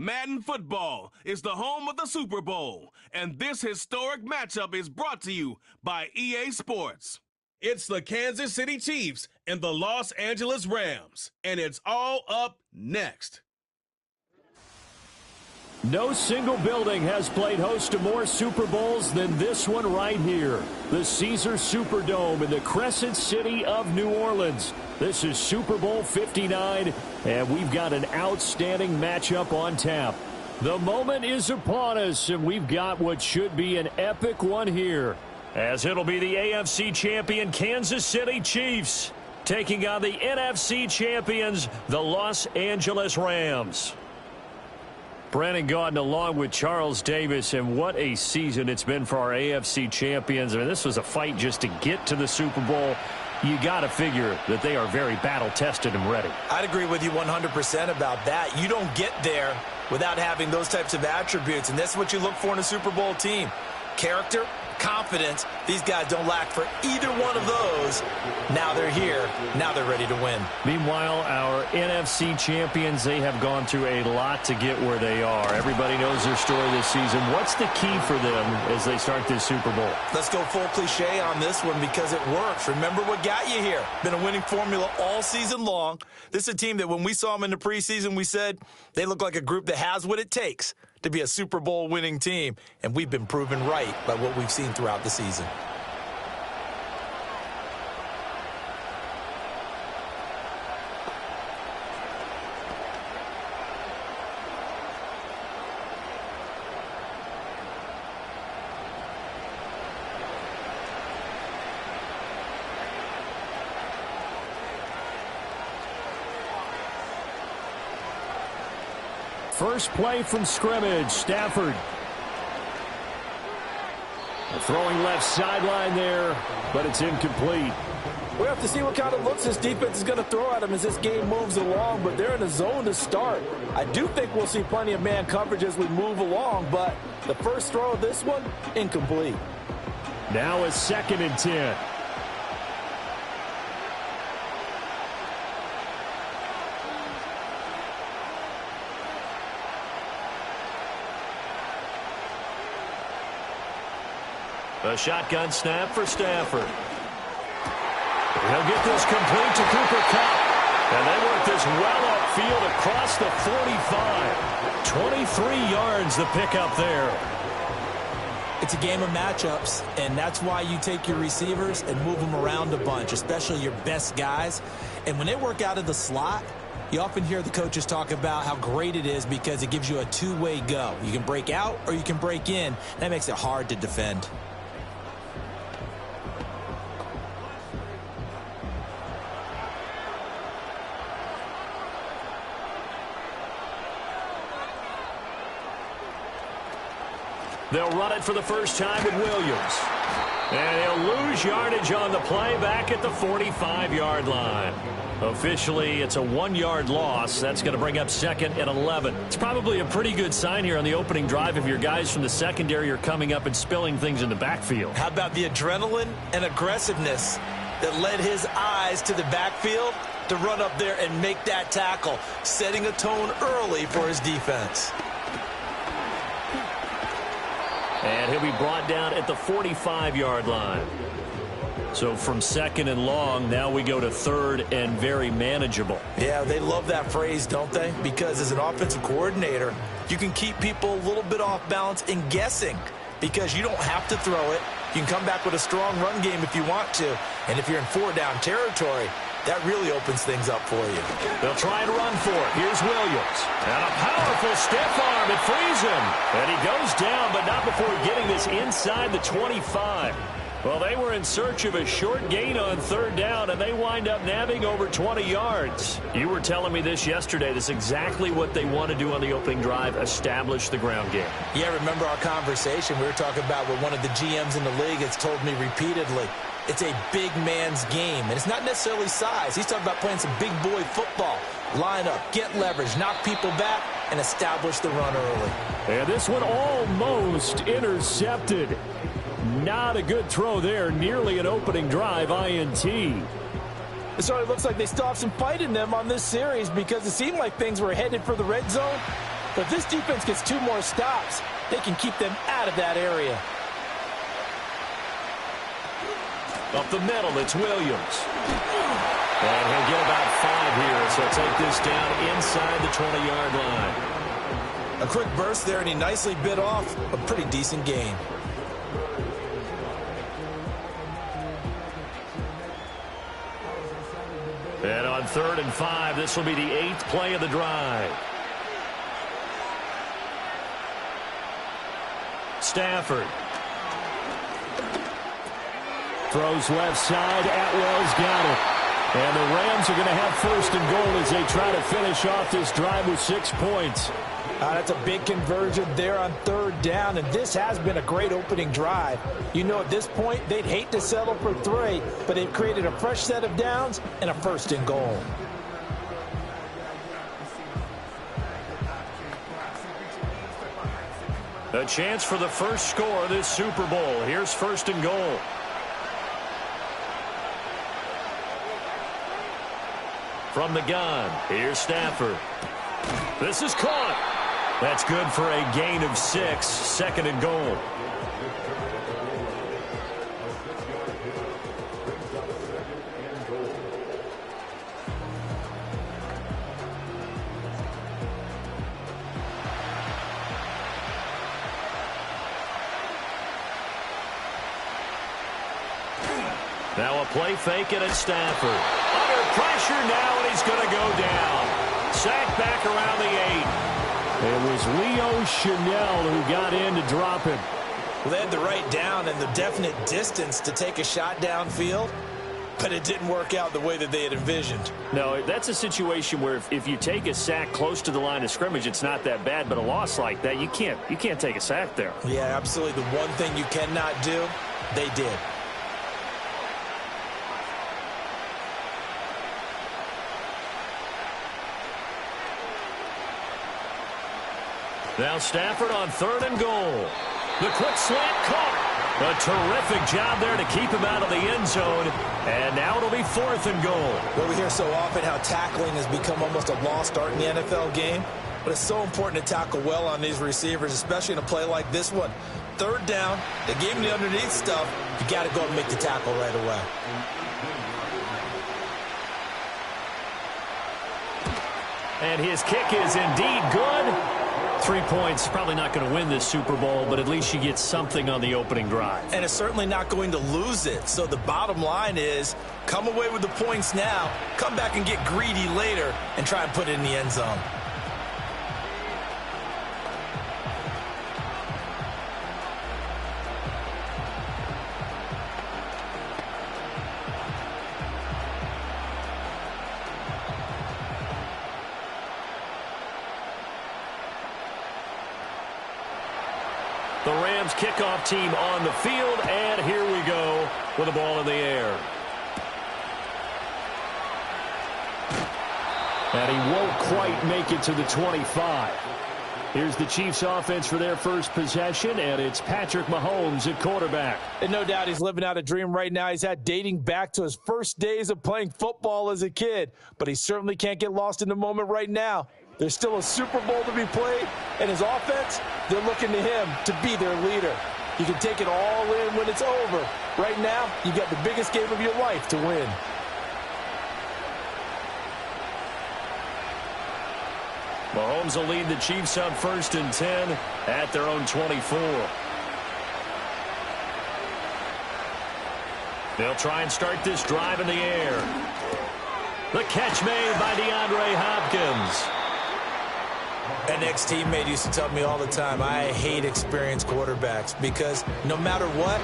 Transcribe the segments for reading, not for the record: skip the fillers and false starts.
Madden football is the home of the Super Bowl, and this historic matchup is brought to you by EA Sports. It's the Kansas City Chiefs and the Los Angeles Rams, and it's all up next. No single building has played host to more Super Bowls than this one right here. The Caesars Superdome in the Crescent City of New Orleans. This is Super Bowl 59, and we've got an outstanding matchup on tap. The moment is upon us, and we've got what should be an epic one here, as it'll be the AFC champion Kansas City Chiefs taking on the NFC champions, the Los Angeles Rams. Brandon Gaudin along with Charles Davis, and what a season it's been for our AFC champions. I mean, this was a fight just to get to the Super Bowl. You got to figure that they are very battle-tested and ready. I'd agree with you 100% about that. You don't get there without having those types of attributes, and that's what you look for in a Super Bowl team. Character, confidence. These guys don't lack for either one of those. Now they're here. Now they're ready to win. Meanwhile, our NFC champions, they have gone through a lot to get where they are. Everybody knows their story this season. What's the key for them as they start this Super Bowl? Let's go full cliche on this one because it works. Remember what got you here. Been a winning formula all season long. This is a team that when we saw them in the preseason, we said they look like a group that has what it takes to be a Super Bowl winning team, and we've been proven right by what we've seen throughout the season. First play from scrimmage, Stafford. Throwing left sideline there, but it's incomplete. We have to see what kind of looks this defense is going to throw at them as this game moves along, but they're in a zone to start. I do think we'll see plenty of man coverage as we move along, but the first throw of this one, incomplete. Now a 2nd and 10. A shotgun snap for Stafford. He'll get this complete to Cooper Kupp. And they work this well upfield across the 45. 23 yards the pickup there. It's a game of matchups, and that's why you take your receivers and move them around a bunch, especially your best guys. And when they work out of the slot, you often hear the coaches talk about how great it is because it gives you a two-way go. You can break out or you can break in. That makes it hard to defend. They'll run it for the first time with Williams. And he'll lose yardage on the play back at the 45-yard line. Officially, it's a 1-yard loss. That's going to bring up 2nd and 11. It's probably a pretty good sign here on the opening drive if your guys from the secondary are coming up and spilling things in the backfield. How about the adrenaline and aggressiveness that led his eyes to the backfield to run up there and make that tackle, setting a tone early for his defense. And he'll be brought down at the 45-yard line. So from 2nd and long, now we go to 3rd and very manageable. Yeah, they love that phrase, don't they? Because as an offensive coordinator, you can keep people a little bit off balance and guessing because you don't have to throw it. You can come back with a strong run game if you want to. And if you're in 4-down territory, that really opens things up for you. They'll try and run for it. Here's Williams. And a powerful stiff arm. It frees him. And he goes down, but not before getting this inside the 25. Well, they were in search of a short gain on 3rd down, and they wind up nabbing over 20 yards. You were telling me this yesterday. This is exactly what they want to do on the opening drive, establish the ground game. Yeah, remember our conversation. We were talking about what one of the GMs in the league has told me repeatedly. It's a big man's game, and it's not necessarily size. He's talking about playing some big boy football. Line up, get leverage, knock people back, and establish the run early. And this one almost intercepted. Not a good throw there. Nearly an opening drive INT. It certainly looks like they still have some fight in them on this series because it seemed like things were headed for the red zone. But if this defense gets 2 more stops, they can keep them out of that area. Up the middle, it's Williams. And he'll get about 5 here, so take this down inside the 20-yard line. A quick burst there, and he nicely bit off a pretty decent gain. And on 3rd and 5, this will be the 8th play of the drive. Stafford. Throws left side. Atwell's got it. And the Rams are going to have 1st and goal as they try to finish off this drive with 6 points. That's a big conversion there on 3rd down, and this has been a great opening drive. You know, at this point, they'd hate to settle for 3, but they've created a fresh set of downs and a 1st and goal. A chance for the first score of this Super Bowl. Here's 1st and goal. From the gun, here's Stafford. This is caught. That's good for a gain of 6, 2nd and goal. Now a play fake and it's Stafford. Under pressure now, and he's going to go down. Sacked back around the 8. It was Leo Chanel who got in to drop him. Well, they had the right down and the definite distance to take a shot downfield, but it didn't work out the way that they had envisioned. No, that's a situation where if you take a sack close to the line of scrimmage, it's not that bad, but a loss like that, you can't take a sack there. Yeah, absolutely. The one thing you cannot do, they did. Now Stafford on 3rd and goal. The quick slant caught. A terrific job there to keep him out of the end zone. And now it'll be 4th and goal. Well, we hear so often how tackling has become almost a lost art in the NFL game. But it's so important to tackle well on these receivers, especially in a play like this one. 3rd down, they gave him the underneath stuff. You got to go and make the tackle right away. And his kick is indeed good. 3 points, probably not going to win this Super Bowl, but at least you get something on the opening drive. And it's certainly not going to lose it. So the bottom line is, come away with the points now, come back and get greedy later, and try and put it in the end zone. The Rams kickoff team on the field, and here we go with the ball in the air. And he won't quite make it to the 25. Here's the Chiefs offense for their first possession, and it's Patrick Mahomes at quarterback. And no doubt he's living out a dream right now. He's had dating back to his first days of playing football as a kid, but he certainly can't get lost in the moment right now. There's still a Super Bowl to be played, and his offense, they're looking to him to be their leader. You can take it all in when it's over. Right now, you got the biggest game of your life to win. Mahomes will lead the Chiefs up 1st and 10 at their own 24. They'll try and start this drive in the air. The catch made by DeAndre Hopkins. An ex-teammate used to tell me all the time, I hate experienced quarterbacks because no matter what,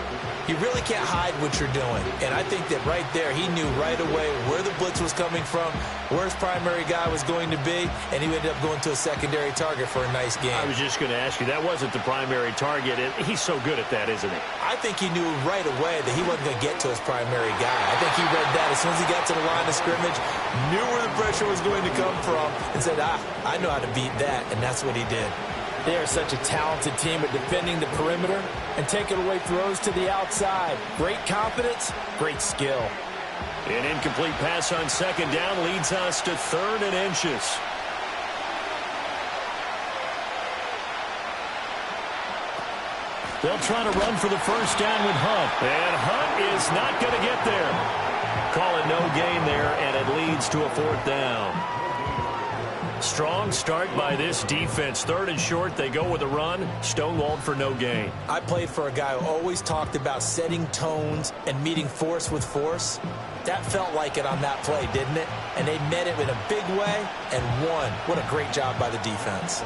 you really can't hide what you're doing. And I think that right there, he knew right away where the blitz was coming from, where his primary guy was going to be, and he ended up going to a secondary target for a nice game. I was just going to ask you, that wasn't the primary target. He's so good at that, isn't he? I think he knew right away that he wasn't going to get to his primary guy. I think he read that as soon as he got to the line of scrimmage, knew where the pressure was going to come from, and said, I know how to beat that, and that's what he did. They are such a talented team at defending the perimeter and taking away throws to the outside. Great confidence, great skill. An incomplete pass on 2nd down leads us to 3rd and inches. They'll try to run for the first down with Hunt. And Hunt is not going to get there. Call it no gain there, and it leads to a 4th down. Strong start by this defense. 3rd and short, they go with a run. Stonewalled for no gain. I played for a guy who always talked about setting tones and meeting force with force. That felt like it on that play, didn't it? And they met it in a big way and won. What a great job by the defense.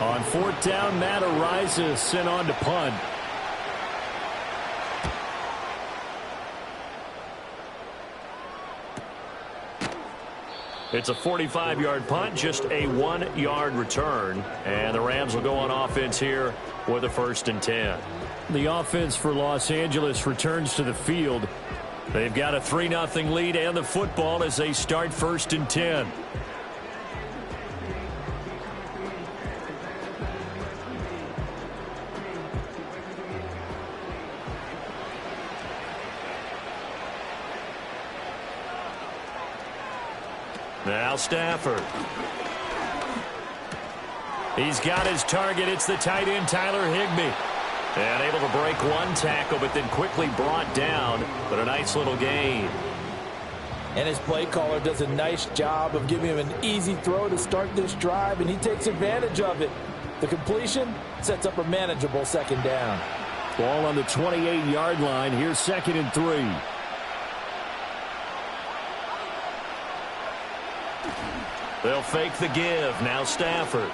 On 4th down, Matt Ariza sent on to punt. It's a 45-yard punt, just a 1-yard return. And the Rams will go on offense here with a 1st and 10. The offense for Los Angeles returns to the field. They've got a 3-0 lead and the football as they start 1st and 10. Now Stafford. He's got his target. It's the tight end, Tyler Higbee. And able to break one tackle, but then quickly brought down. But a nice little gain. And his play caller does a nice job of giving him an easy throw to start this drive, and he takes advantage of it. The completion sets up a manageable 2nd down. Ball on the 28-yard line. Here's 2nd and 3. They'll fake the give. Now Stafford.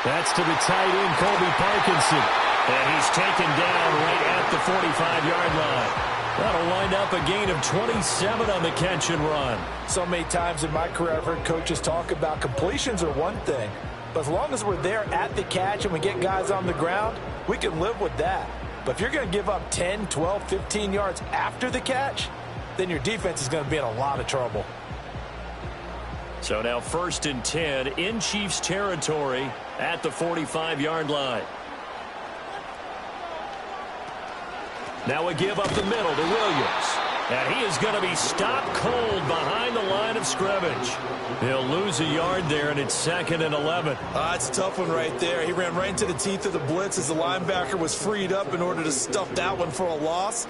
That's to the tight end, Colby Parkinson. And he's taken down right at the 45-yard line. That'll wind up a gain of 27 on the catch and run. So many times in my career I've heard coaches talk about completions are one thing. But as long as we're there at the catch and we get guys on the ground, we can live with that. But if you're going to give up 10, 12, 15 yards after the catch, then your defense is going to be in a lot of trouble. So now 1st and 10 in Chiefs territory at the 45-yard line. Now a give up the middle to Williams. And he is going to be stopped cold behind the line of scrimmage. He'll lose a yard there, and it's 2nd and 11. It's a tough one right there. He ran right into the teeth of the blitz as the linebacker was freed up in order to stuff that one for a loss.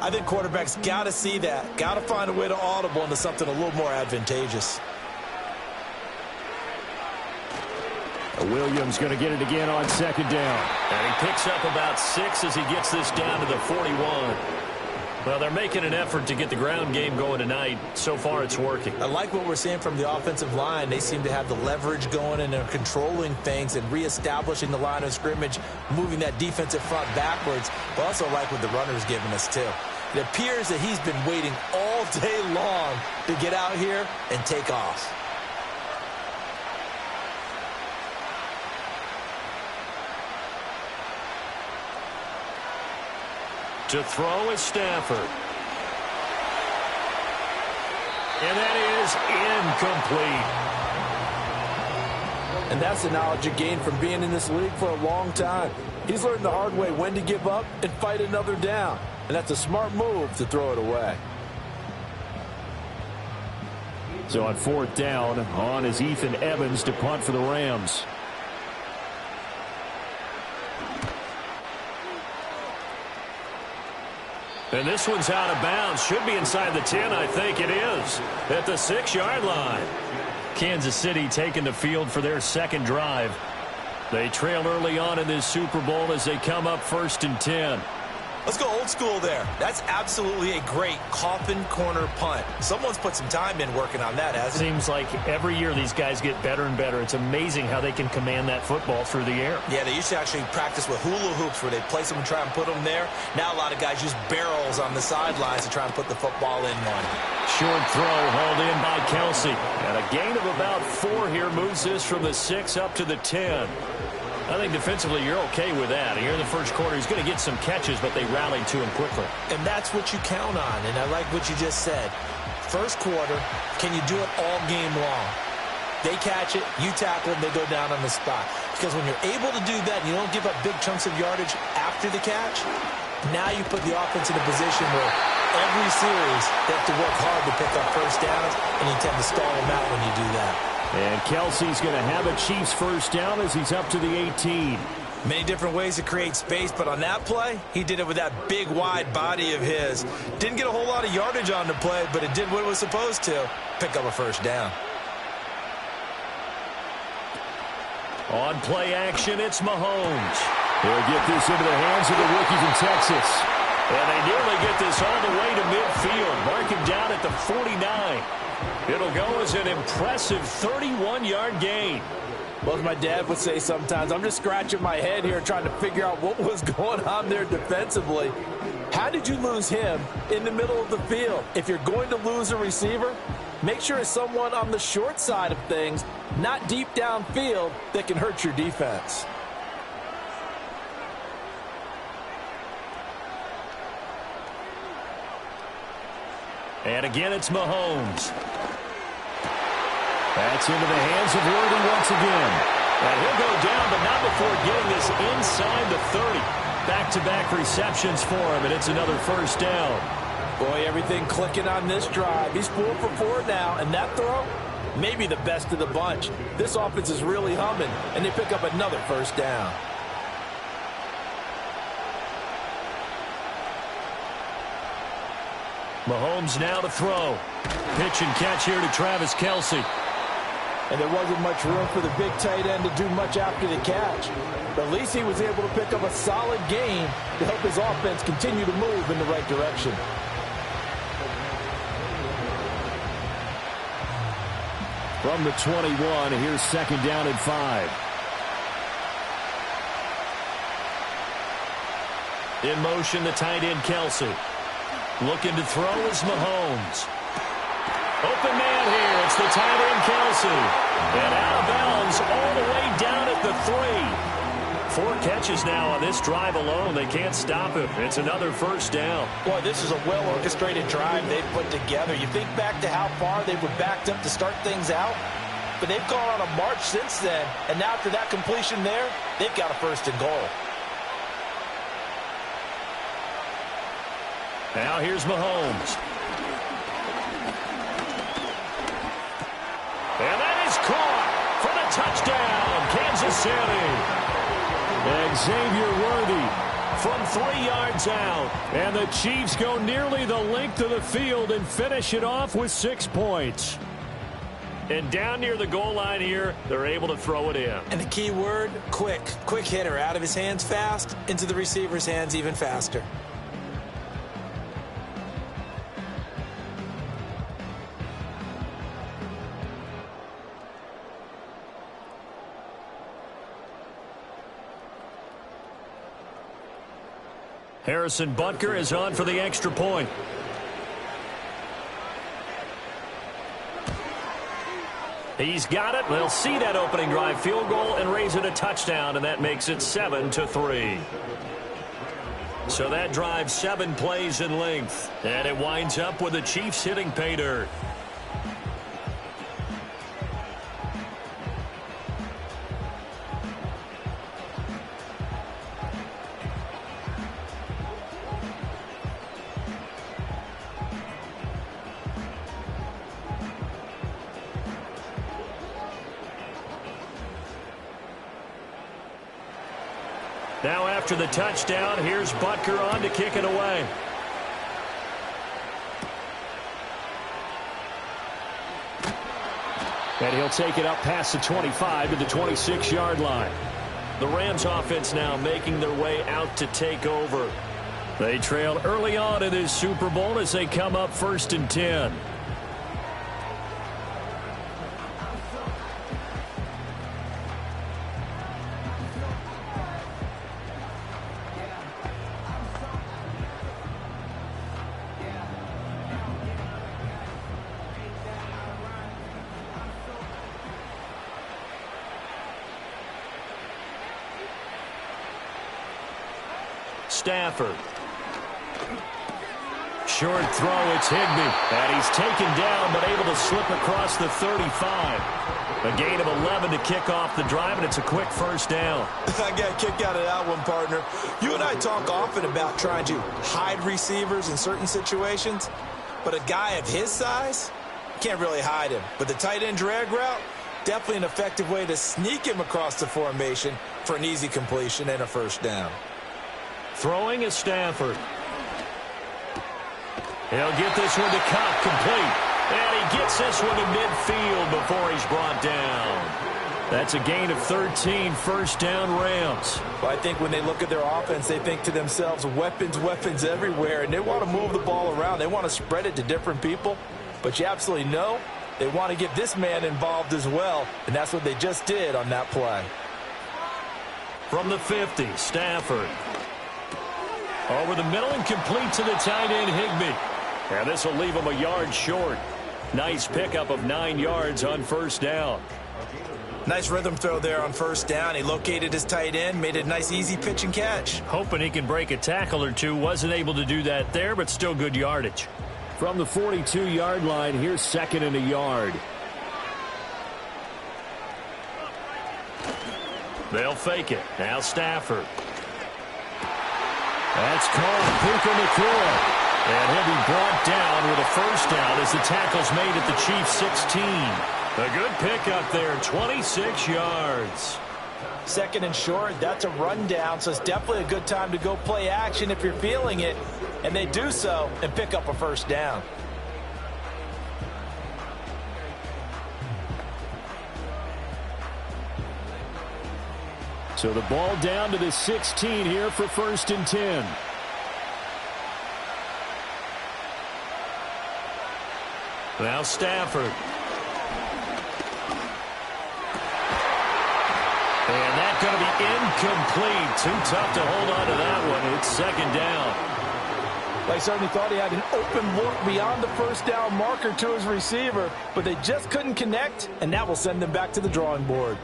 I think quarterbacks got to see that. Got to find a way to audible into something a little more advantageous. Williams going to get it again on 2nd down. And he picks up about 6 as he gets this down to the 41. Well, they're making an effort to get the ground game going tonight. So far, it's working. I like what we're seeing from the offensive line. They seem to have the leverage going, and they're controlling things and reestablishing the line of scrimmage, moving that defensive front backwards. But also like what the runner's giving us, too. It appears that he's been waiting all day long to get out here and take off. To throw is Stafford. And that is incomplete. And that's the knowledge you gain from being in this league for a long time. He's learned the hard way when to give up and fight another down. And that's a smart move to throw it away. So on 4th down, on is Ethan Evans to punt for the Rams. And this one's out of bounds. Should be inside the 10, I think it is. At the 6-yard line. Kansas City taking the field for their 2nd drive. They trail early on in this Super Bowl as they come up 1st and 10. Let's go old school there. That's absolutely a great coffin corner punt. Someone's put some time in working on that, hasn't it? Seems like every year these guys get better and better. It's amazing how they can command that football through the air. Yeah, they used to actually practice with hula hoops where they place them and try and put them there. Now a lot of guys use barrels on the sidelines to try and put the football in one. Short throw hauled in by Kelsey. And a gain of about 4 here moves this from the 6 up to the 10. I think defensively you're okay with that. Here in the first quarter, he's going to get some catches, but they rallied to him quickly. And that's what you count on, and I like what you just said. First quarter, can you do it all game long? They catch it, you tackle them, they go down on the spot. Because when you're able to do that and you don't give up big chunks of yardage after the catch, now you put the offense in a position where every series they have to work hard to pick up first downs, and you tend to stall them out when you do that. And Kelsey's going to have a Chiefs first down as he's up to the 18. Many different ways to create space, but on that play, he did it with that big, wide body of his. Didn't get a whole lot of yardage on the play, but it did what it was supposed to. Pick up a first down. On play action, it's Mahomes. He'll get this into the hands of the rookie from Texas. And they nearly get this all the way to midfield. Mark him down at the 49. It'll go as an impressive 31-yard gain. Well, as my dad would say sometimes, I'm just scratching my head here trying to figure out what was going on there defensively. How did you lose him in the middle of the field? If you're going to lose a receiver, make sure it's someone on the short side of things, not deep downfield, that can hurt your defense. And again, it's Mahomes. That's into the hands of Worthy once again. And he'll go down, but not before getting this inside the 30. Back-to-back receptions for him, and it's another first down. Boy, everything clicking on this drive. He's 4 for 4 now, and that throw, maybe the best of the bunch. This offense is really humming, and they pick up another first down. Mahomes now to throw. Pitch and catch here to Travis Kelce. And there wasn't much room for the big tight end to do much after the catch. But at least he was able to pick up a solid gain to help his offense continue to move in the right direction. From the 21, here's second down and 5. In motion, the tight end Kelce. Looking to throw is Mahomes. Open man here. It's the tight end Kelce. And out of bounds all the way down at the 3. 4 catches now on this drive alone. They can't stop him. It's another first down. Boy, this is a well-orchestrated drive they've put together. You think back to how far they were backed up to start things out, but they've gone on a march since then. And now after that completion there, they've got a first and goal. Now here's Mahomes. And that is caught for the touchdown, Kansas City. And Xavier Worthy from 3 yards out. And the Chiefs go nearly the length of the field and finish it off with 6 points. And down near the goal line here, they're able to throw it in. And the key word, quick. Quick hitter, out of his hands fast, into the receiver's hands even faster. Harrison Butker is on for the extra point. He's got it. They'll see that opening drive field goal and raise it a touchdown, and that makes it 7-3. So that drive 7 plays in length, and it winds up with the Chiefs hitting pay dirt. Now after the touchdown, here's Butker on to kick it away. And he'll take it up past the 25 to the 26-yard line. The Rams offense now making their way out to take over. They trailed early on in this Super Bowl as they come up 1st and 10. Stafford. Short throw, it's Higbee. And he's taken down, but able to slip across the 35. A gain of 11 to kick off the drive, and it's a quick first down. I got a kick out of that one, partner. You and I talk often about trying to hide receivers in certain situations, but a guy of his size, can't really hide him. But the tight end drag route, Definitely an effective way to sneak him across the formation for an easy completion and a first down. Throwing is Stafford. He'll get this one to Cobb, complete. And he gets this one to midfield before he's brought down. That's a gain of 13, first down Rams. Well, I think when they look at their offense, they think to themselves, weapons, weapons everywhere, and they want to move the ball around. They want to spread it to different people, but you absolutely know they want to get this man involved as well, and that's what they just did on that play. From the 50, Stafford. Over the middle and complete to the tight end, Higbee. And this will leave him a yard short. Nice pickup of 9 yards on first down. Nice rhythm throw there on first down. He located his tight end, made a nice easy pitch and catch. Hoping he can break a tackle or two. Wasn't able to do that there, but still good yardage. From the 42-yard line, here's second and a yard. They'll fake it. Now Stafford. That's called Puka Nacua. And he'll be brought down with a first down as the tackle's made at the Chiefs' 16. A good pickup there, 26 yards. Second and short, that's a rundown, so it's definitely a good time to go play action if you're feeling it. And they do so and pick up a first down. So the ball down to the 16 here for first and 10. Now Stafford. And that's going to be incomplete. Too tough to hold on to that one. It's second down. They certainly thought he had an open look beyond the first down marker to his receiver, but they just couldn't connect, and that will send them back to the drawing board.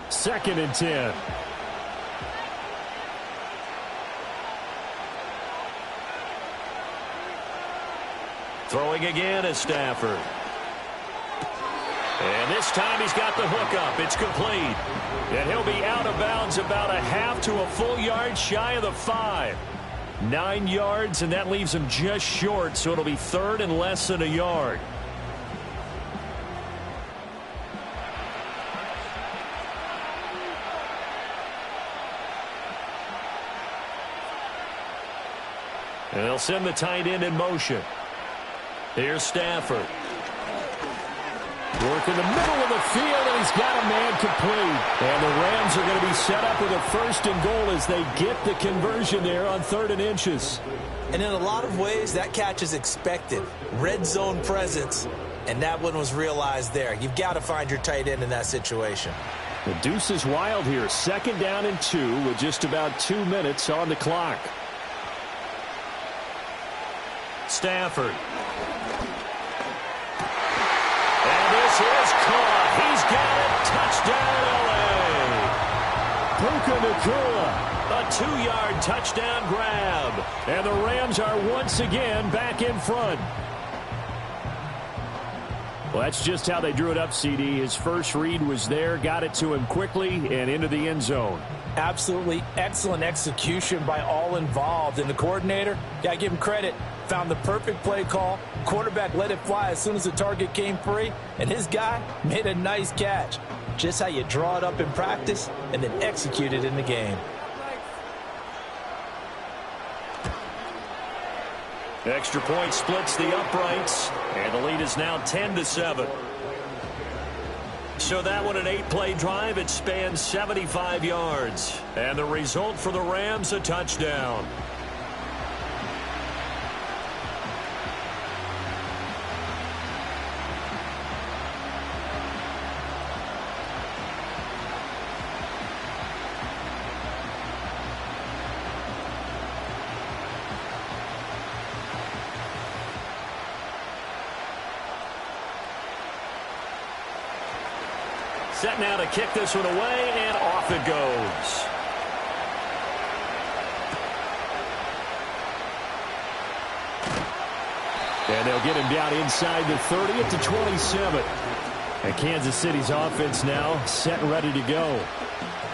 Second and 10. Throwing again is Stafford. And this time he's got the hook up. It's complete. And he'll be out of bounds about a half to a full yard shy of the 5. 9 yards, and that leaves him just short, so it'll be third and less than a yard. And they'll send the tight end in motion. Here's Stafford. Work in the middle of the field, and he's got a man complete. And the Rams are going to be set up with a first and goal as they get the conversion there on 3rd and inches. And in a lot of ways, that catch is expected. Red zone presence, and that one was realized there. You've got to find your tight end in that situation. The deuce is wild here. Second down and 2 with just about 2 minutes on the clock. Stafford. And this is caught. He's got it. Touchdown, L.A. Puka Nacua. A 2-yard touchdown grab. And the Rams are once again back in front. Well, that's just how they drew it up, CD. His first read was there, got it to him quickly, and into the end zone. Absolutely excellent execution by all involved. And the coordinator, got to give him credit, found the perfect play call. Quarterback let it fly as soon as the target came free, and his guy made a nice catch. Just how you draw it up in practice and then execute it in the game. Extra point splits the uprights, and the lead is now 10-7. So that one, an 8-play drive. It spans 75 yards. And the result for the Rams, a touchdown. Set now to kick this one away, and off it goes. And they'll get him down inside the 30 at the 27. And Kansas City's offense now set and ready to go.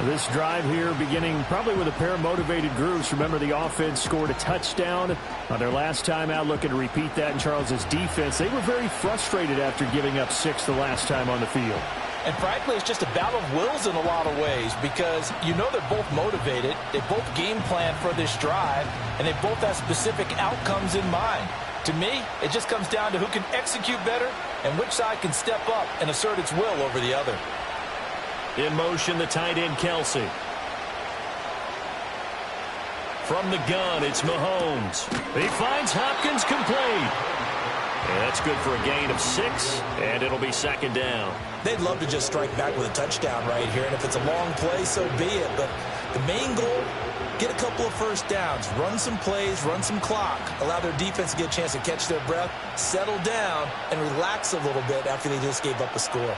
This drive here beginning probably with a pair of motivated groups. Remember, the offense scored a touchdown on their last time out, looking to repeat that in Charles's defense. They were very frustrated after giving up 6 the last time on the field. And frankly, it's just a battle of wills in a lot of ways because you know they're both motivated. They both game plan for this drive, and they both have specific outcomes in mind. To me, it just comes down to who can execute better and which side can step up and assert its will over the other. In motion, the tight end, Kelsey. From the gun, it's Mahomes. He finds Hopkins complete. And that's good for a gain of 6, and it'll be second down. They'd love to just strike back with a touchdown right here, and if it's a long play, so be it. But the main goal, get a couple of first downs, run some plays, run some clock, allow their defense to get a chance to catch their breath, settle down, and relax a little bit after they just gave up a score.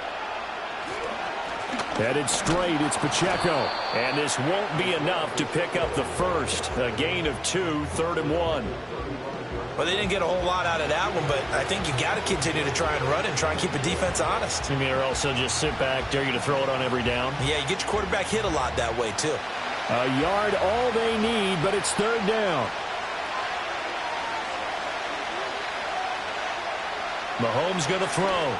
Headed straight, it's Pacheco. And this won't be enough to pick up the first. A gain of 2, 3rd and 1. Well, they didn't get a whole lot out of that one, but I think you got to continue to try and run and try and keep the defense honest. You mean, or also just sit back, dare you to throw it on every down? Yeah, you get your quarterback hit a lot that way, too. A yard, all they need, but it's 3rd down. Mahomes going to throw.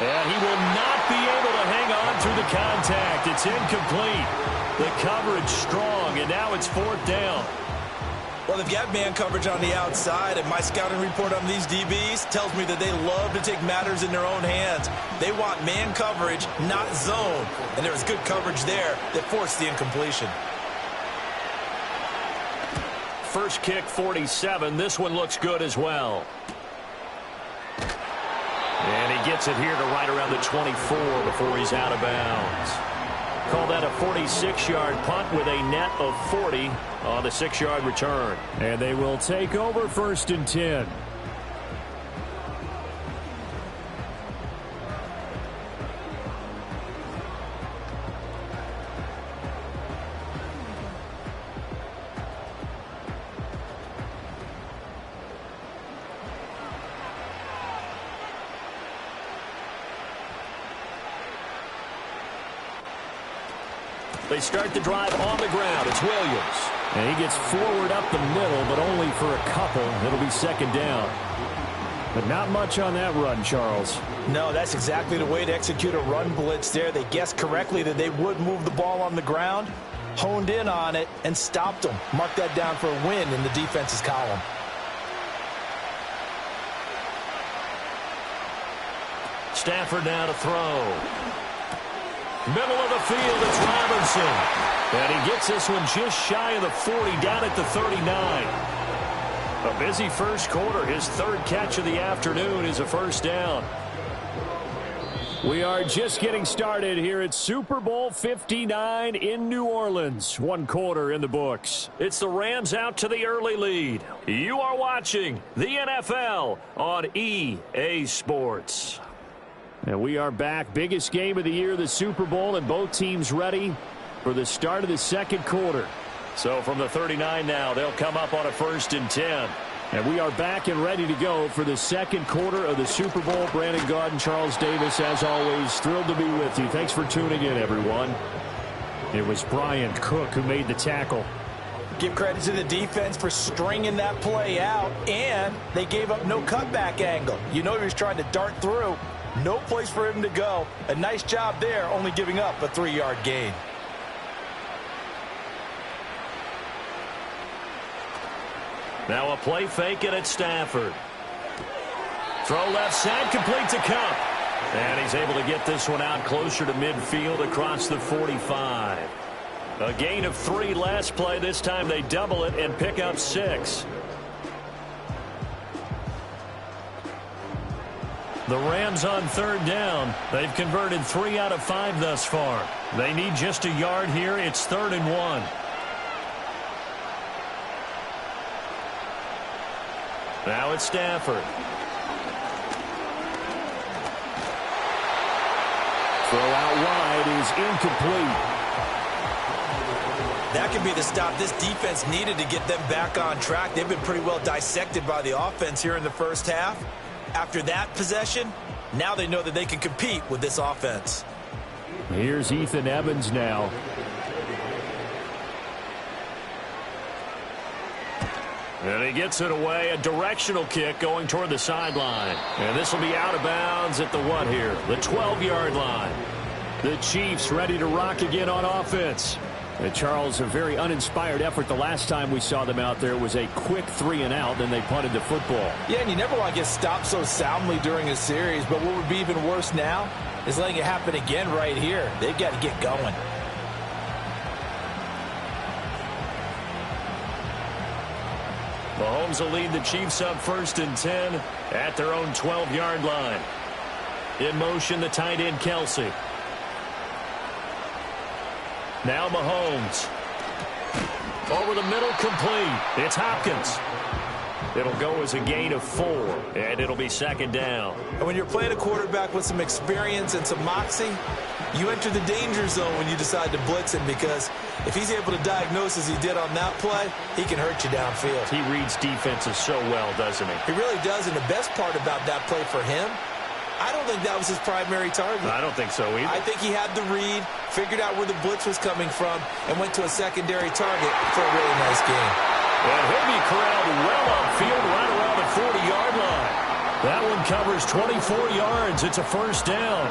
And he will not be able to hang on through the contact. It's incomplete. The coverage strong, and now it's 4th down. Well, if you have man coverage on the outside, and my scouting report on these DBs tells me that they love to take matters in their own hands. They want man coverage, not zone. And there was good coverage there that forced the incompletion. First kick, 47. This one looks good as well. And he gets it here to right around the 24 before he's out of bounds. Call that a 46-yard punt with a net of 40 on the 6-yard return. And they will take over 1st and 10. They start the drive on the ground. It's Williams. And he gets forward up the middle, but only for a couple. It'll be 2nd down. But not much on that run, Charles. No, that's exactly the way to execute a run blitz there. They guessed correctly that they would move the ball on the ground, honed in on it, and stopped them. Mark that down for a win in the defense's column. Stafford now to throw. Middle of the field, it's Robinson. And he gets this one just shy of the 40, down at the 39. A busy first quarter. His 3rd catch of the afternoon is a 1st down. We are just getting started here at Super Bowl 59 in New Orleans. 1 quarter in the books. It's the Rams out to the early lead. You are watching the NFL on EA Sports. And we are back. Biggest game of the year, the Super Bowl, and both teams ready for the start of the 2nd quarter. So from the 39 now, they'll come up on a 1st and 10. And we are back and ready to go for the 2nd quarter of the Super Bowl. Brandon Gaudin, Charles Davis, as always, thrilled to be with you. Thanks for tuning in, everyone. It was Brian Cook who made the tackle. Give credit to the defense for stringing that play out, and they gave up no cutback angle. You know he was trying to dart through. No place for him to go. A nice job there, only giving up a 3-yard gain. Now a play fake it at Stafford. Throw left side, complete to Cup. And he's able to get this one out closer to midfield across the 45. A gain of 3 last play. This time they double it and pick up 6. The Rams on 3rd down. They've converted 3 out of 5 thus far. They need just a yard here. It's 3rd and 1. Now it's Stafford. Throw out wide is incomplete. That could be the stop this defense needed to get them back on track. They've been pretty well dissected by the offense here in the first half. After that possession, now they know that they can compete with this offense. Here's Ethan Evans now. And he gets it away, a directional kick going toward the sideline. And this will be out of bounds at the what here? The 12-yard line. The Chiefs ready to rock again on offense. And Charles, a very uninspired effort. The last time we saw them out there was a quick 3-and-out, then they punted the football. Yeah, and you never want to get stopped so soundly during a series, but what would be even worse now is letting it happen again right here. They've got to get going. Mahomes will lead the Chiefs up 1st and 10 at their own 12-yard line. In motion, the tight end, Kelsey. Now Mahomes. Over the middle, complete. It's Hopkins. It'll go as a gain of 4, and it'll be 2nd down. And when you're playing a quarterback with some experience and some moxie, you enter the danger zone when you decide to blitz him, because if he's able to diagnose as he did on that play, he can hurt you downfield. He reads defenses so well, doesn't he? He really does, and the best part about that play for him, I don't think that was his primary target. I don't think so either. I think he had the read, figured out where the blitz was coming from, and went to a secondary target for a really nice game. And he'll be corralled well upfield right around the 40-yard line. That one covers 24 yards. It's a 1st down.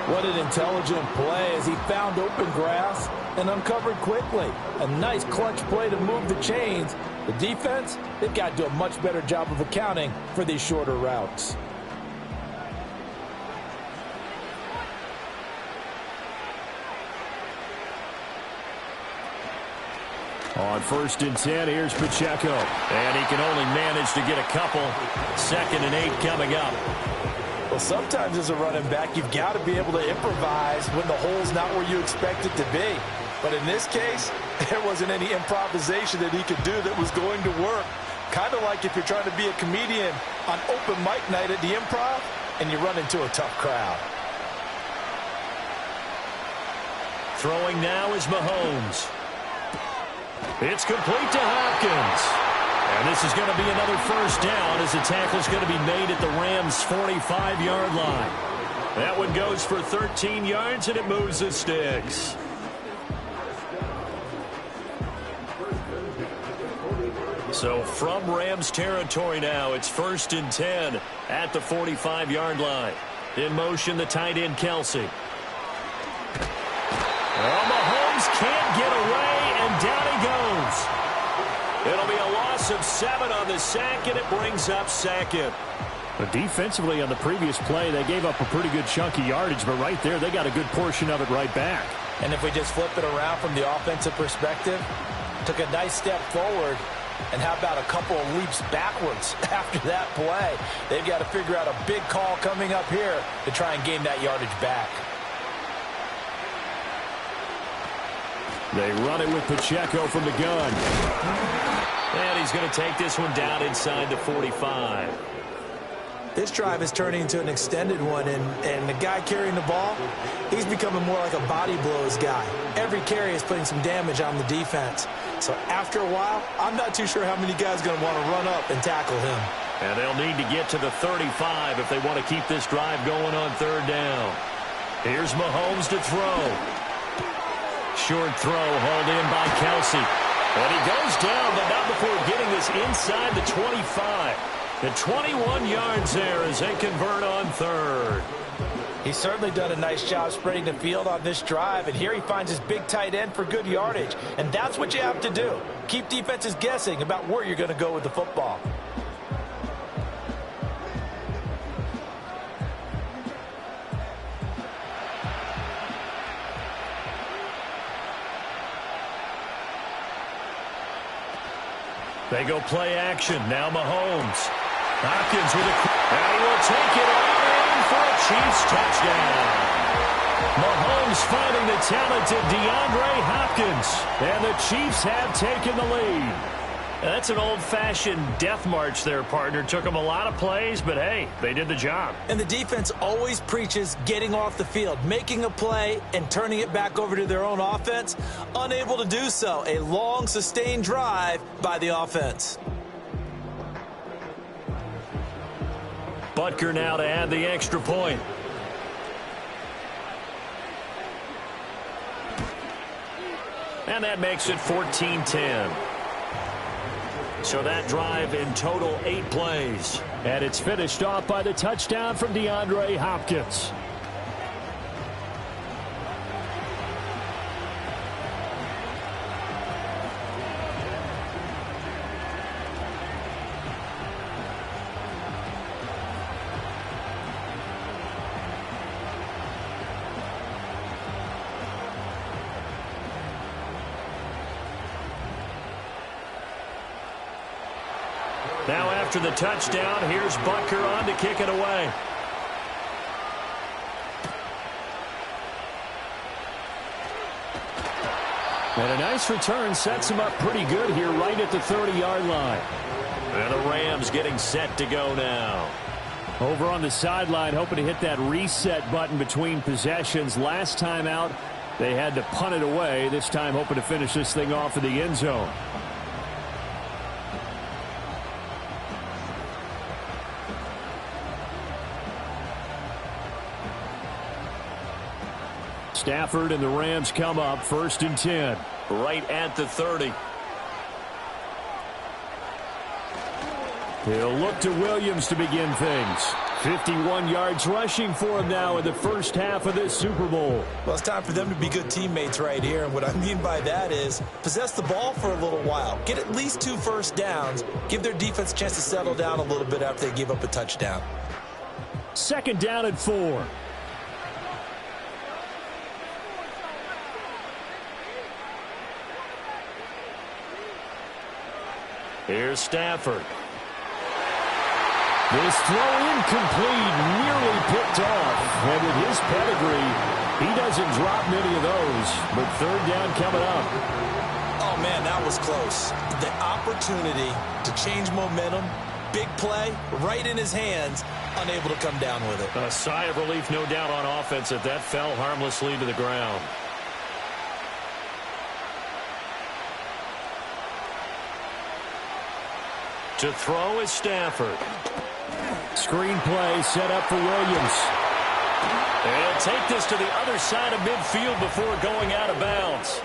What an intelligent play as he found open grass and uncovered quickly. A nice clutch play to move the chains. The defense, they've got to do a much better job of accounting for these shorter routes. On 1st and 10, here's Pacheco. And he can only manage to get a couple. 2nd and 8 coming up. Well, sometimes as a running back, you've got to be able to improvise when the hole's not where you expect it to be. But in this case, there wasn't any improvisation that he could do that was going to work. Kind of like if you're trying to be a comedian on open mic night at the Improv and you run into a tough crowd. Throwing now is Mahomes. It's complete to Hopkins. And this is going to be another 1st down as the tackle's going to be made at the Rams' 45-yard line. That one goes for 13 yards, and it moves the sticks. So from Rams territory now, it's 1st and 10 at the 45-yard line. In motion, the tight end, Kelsey. Well, Mahomes can't get away, and down he goes. It'll be a loss of 7 on the sack, and it brings up 2nd. But defensively on the previous play, they gave up a pretty good chunk of yardage, but right there, they got a good portion of it right back. And if we just flip it around from the offensive perspective, took a nice step forward, and how about a couple of leaps backwards after that play? They've got to figure out a big call coming up here to try and gain that yardage back. They run it with Pacheco from the gun. And he's going to take this one down inside the 45. This drive is turning into an extended one, and the guy carrying the ball, he's becoming more like a body blows guy. Every carry is putting some damage on the defense. So after a while, I'm not too sure how many guys are going to want to run up and tackle him. And they'll need to get to the 35 if they want to keep this drive going on 3rd down. Here's Mahomes to throw. Short throw hauled in by Kelsey. And he goes down, but not before getting this inside the 25. And 21 yards there as they convert on 3rd. He's certainly done a nice job spreading the field on this drive, and here he finds his big tight end for good yardage. And that's what you have to do. Keep defenses guessing about where you're going to go with the football. They go play action. Now Mahomes. Hopkins with a... And he will take it all in for a Chiefs touchdown. Mahomes finding the talented DeAndre Hopkins. And the Chiefs have taken the lead. That's an old-fashioned death march there, partner. Took them a lot of plays, but hey, they did the job. And the defense always preaches getting off the field, making a play, and turning it back over to their own offense. Unable to do so. A long, sustained drive by the offense. Butker now to add the extra point. And that makes it 14-10. So that drive in total 8 plays. And it's finished off by the touchdown from DeAndre Hopkins. Now after the touchdown, here's Butker on to kick it away. And a nice return sets him up pretty good here right at the 30-yard line. And the Rams getting set to go now. Over on the sideline, hoping to hit that reset button between possessions. Last time out, they had to punt it away. This time hoping to finish this thing off in the end zone. Stafford and the Rams come up 1st and 10. Right at the 30. He'll look to Williams to begin things. 51 yards rushing for him now in the first half of this Super Bowl. Well, it's time for them to be good teammates right here. And what I mean by that is possess the ball for a little while. Get at least 2 first downs. Give their defense a chance to settle down a little bit after they give up a touchdown. 2nd down and 4. Here's Stafford. This throw incomplete, nearly picked off. And with his pedigree, he doesn't drop many of those. But 3rd down coming up. Oh, man, that was close. The opportunity to change momentum, big play, right in his hands, unable to come down with it. A sigh of relief, no doubt, on offense that fell harmlessly to the ground. To throw is Stafford. Screen play set up for Williams. And he'll take this to the other side of midfield before going out of bounds.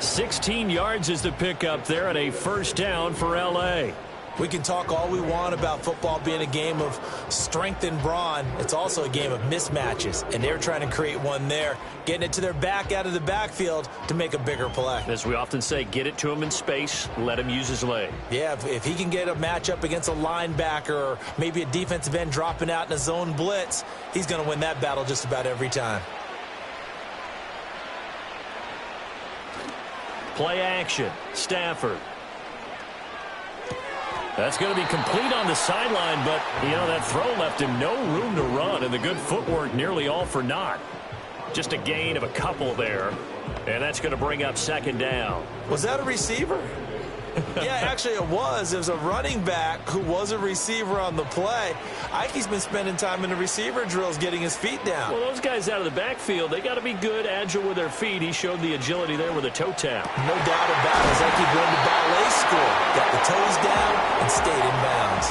16 yards is the pickup there and a 1st down for L.A. We can talk all we want about football being a game of strength and brawn. It's also a game of mismatches, and they're trying to create one there, getting it to their back out of the backfield to make a bigger play. As we often say, get it to him in space, let him use his leg. Yeah, if he can get a matchup against a linebacker or maybe a defensive end dropping out in a zone blitz, he's going to win that battle just about every time. Play action, Stafford. That's going to be complete on the sideline, but, that throw left him no room to run, and the good footwork nearly all for naught. Just a gain of a couple there, and that's going to bring up 2nd down. Was that a receiver? Yeah, actually it was. It was a running back who was a receiver on the play. Ike's been spending time in the receiver drills getting his feet down. Well, those guys out of the backfield, they got to be good, agile with their feet. He showed the agility there with a toe tap. No doubt about it. It's like he went to ballet school. Got the toes down and stayed in bounds.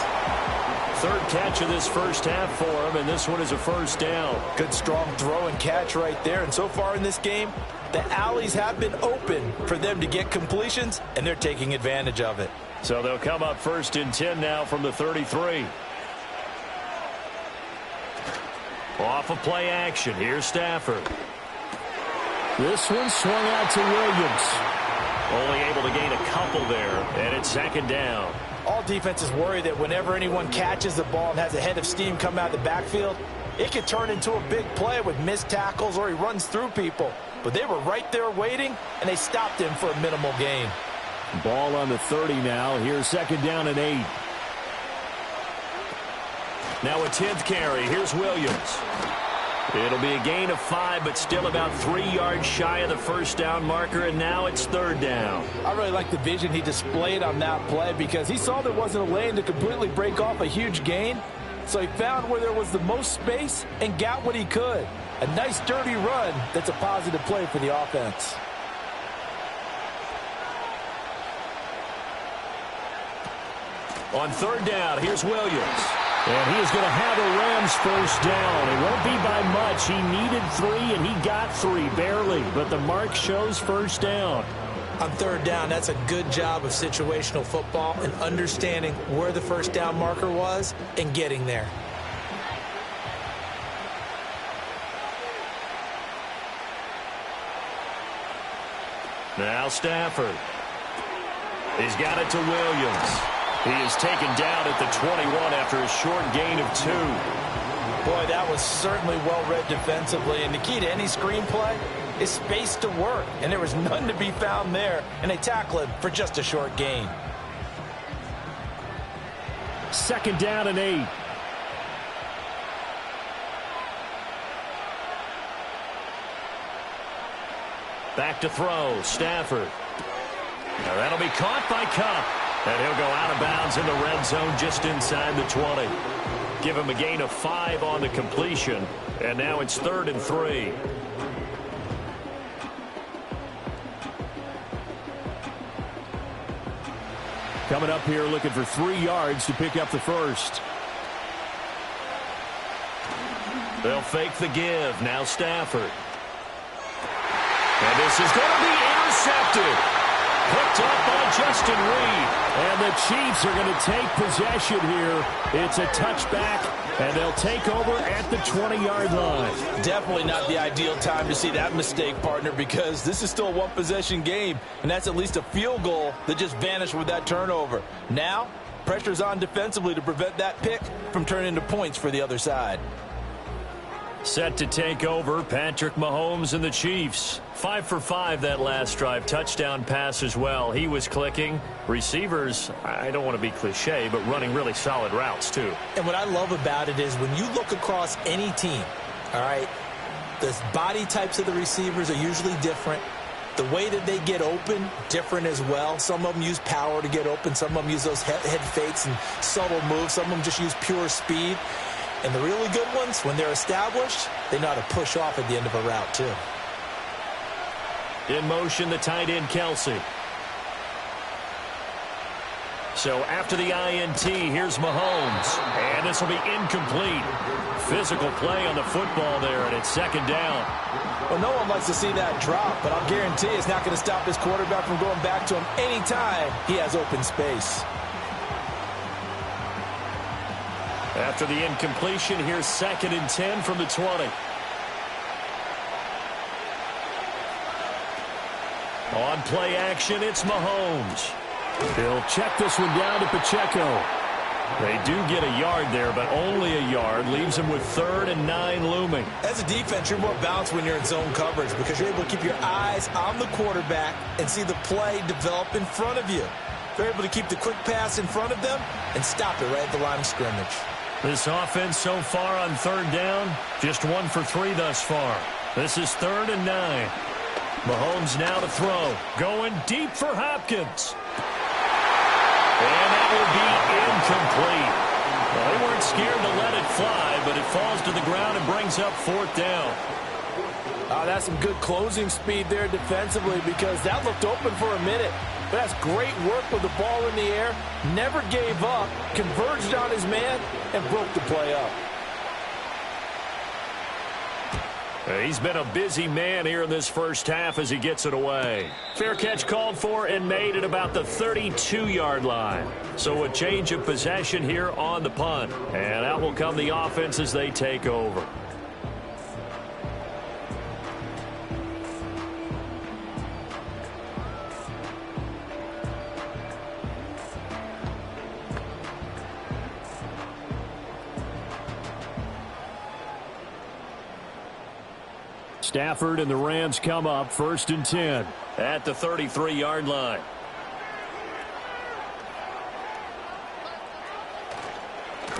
3rd catch of this first half for him, and this one is a 1st down. Good strong throw and catch right there. And so far in this game, the alleys have been open for them to get completions, and they're taking advantage of it. So they'll come up 1st and 10 now from the 33. Off of play action, here's Stafford. This one swung out to Williams. Only able to gain a couple there, and it's 2nd down. All defenses worry that whenever anyone catches the ball and has a head of steam come out of the backfield, it could turn into a big play with missed tackles or he runs through people. But they were right there waiting, and they stopped him for a minimal gain. Ball on the 30 now. Here's 2nd down and 8. Now a 10th carry. Here's Williams. It'll be a gain of 5, but still about 3 yards shy of the 1st down marker, and now it's 3rd down. I really like the vision he displayed on that play because he saw there wasn't a lane to completely break off a huge gain. So he found where there was the most space and got what he could. A nice dirty run that's a positive play for the offense. On 3rd down, here's Williams. And he is going to have a Rams 1st down. It won't be by much. He needed 3, and he got 3, barely. But the mark shows 1st down. On third down, that's a good job of situational football and understanding where the first down marker was and getting there. Now Stafford. He's got it to Williams. He is taken down at the 21 after a short gain of 2. Boy, that was certainly well-read defensively, and the key to any screenplay is space to work, and there was none to be found there, and they tackle him for just a short gain. Second down and 8. Back to throw, Stafford. Now that'll be caught by Kupp, and he'll go out of bounds in the red zone just inside the 20. Give him a gain of 5 on the completion, and now it's 3rd and 3. Coming up here looking for 3 yards to pick up the first. They'll fake the give. Now Stafford. And this is going to be intercepted. Picked up by Justin Reed. And the Chiefs are going to take possession here. It's a touchback, and they'll take over at the 20-yard line. Definitely not the ideal time to see that mistake, partner, because this is still a one-possession game, and that's at least a field goal that just vanished with that turnover. Now, pressure's on defensively to prevent that pick from turning into points for the other side. Set to take over, Patrick Mahomes and the Chiefs. 5 for 5 that last drive. Touchdown pass as well. He was clicking. Receivers, I don't want to be cliche, but running really solid routes too. And what I love about it is when you look across any team, all right, the body types of the receivers are usually different. The way that they get open, different as well. Some of them use power to get open. Some of them use those head fakes and subtle moves. Some of them just use pure speed. And the really good ones, when they're established, they know how to push off at the end of a route, too. In motion, the tight end, Kelsey. So after the INT, here's Mahomes. And this will be incomplete. Physical play on the football there, and it's 2nd down. Well, no one likes to see that drop, but I'll guarantee it's not going to stop his quarterback from going back to him anytime he has open space. After the incompletion, here's 2nd and 10 from the 20. On play action, it's Mahomes. He'll check this one down to Pacheco. They do get a yard there, but only a yard. Leaves him with 3rd and 9 looming. As a defense, you're more balanced when you're in zone coverage because you're able to keep your eyes on the quarterback and see the play develop in front of you. You're able to keep the quick pass in front of them and stop it right at the line of scrimmage. This offense so far on 3rd down, just 1 for 3 thus far. This is 3rd and 9. Mahomes now to throw. Going deep for Hopkins. And that will be incomplete. Well, they weren't scared to let it fly, but it falls to the ground and brings up 4th down. That's some good closing speed there defensively because that looked open for a minute. But that's great work with the ball in the air. Never gave up, converged on his man, and broke the play up. He's been a busy man here in this first half as he gets it away. Fair catch called for and made at about the 32-yard line. So a change of possession here on the punt. And out will come the offense as they take over. Stafford and the Rams come up 1st and 10 at the 33-yard line.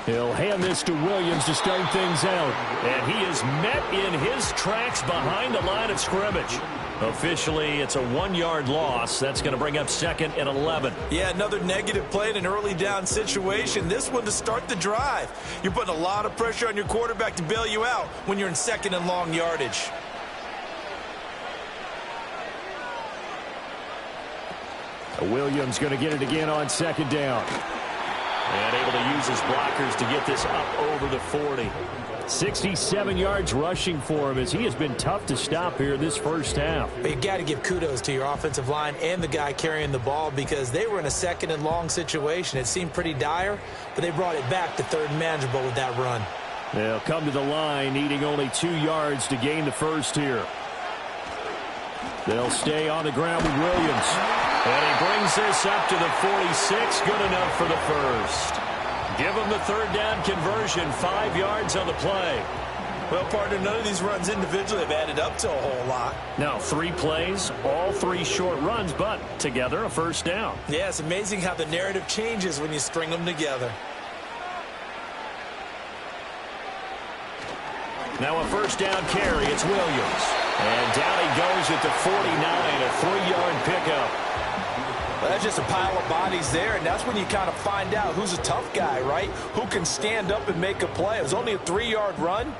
He'll hand this to Williams to start things out. And he is met in his tracks behind the line of scrimmage. Officially, it's a 1-yard loss. That's going to bring up 2nd and 11. Yeah, another negative play in an early down situation. This one to start the drive. You're putting a lot of pressure on your quarterback to bail you out when you're in 2nd and long yardage. Williams going to get it again on 2nd down. And able to use his blockers to get this up over the 40. 67 yards rushing for him as he has been tough to stop here this first half. But you got to give kudos to your offensive line and the guy carrying the ball because they were in a second and long situation. It seemed pretty dire, but they brought it back to third and manageable with that run. They'll come to the line needing only 2 yards to gain the first here. They'll stay on the ground with Williams. And he brings this up to the 46. Good enough for the first. Give him the third down conversion. 5 yards on the play. Well, partner, none of these runs individually have added up to a whole lot. Now, 3 plays, all 3 short runs, but together a first down. Yeah, it's amazing how the narrative changes when you string them together. Now a first down carry. It's Williams. And down he goes at the 49, a 3-yard pickup. Well, that's just a pile of bodies there, and that's when you kind of find out who's a tough guy, right? Who can stand up and make a play. It was only a 3-yard run,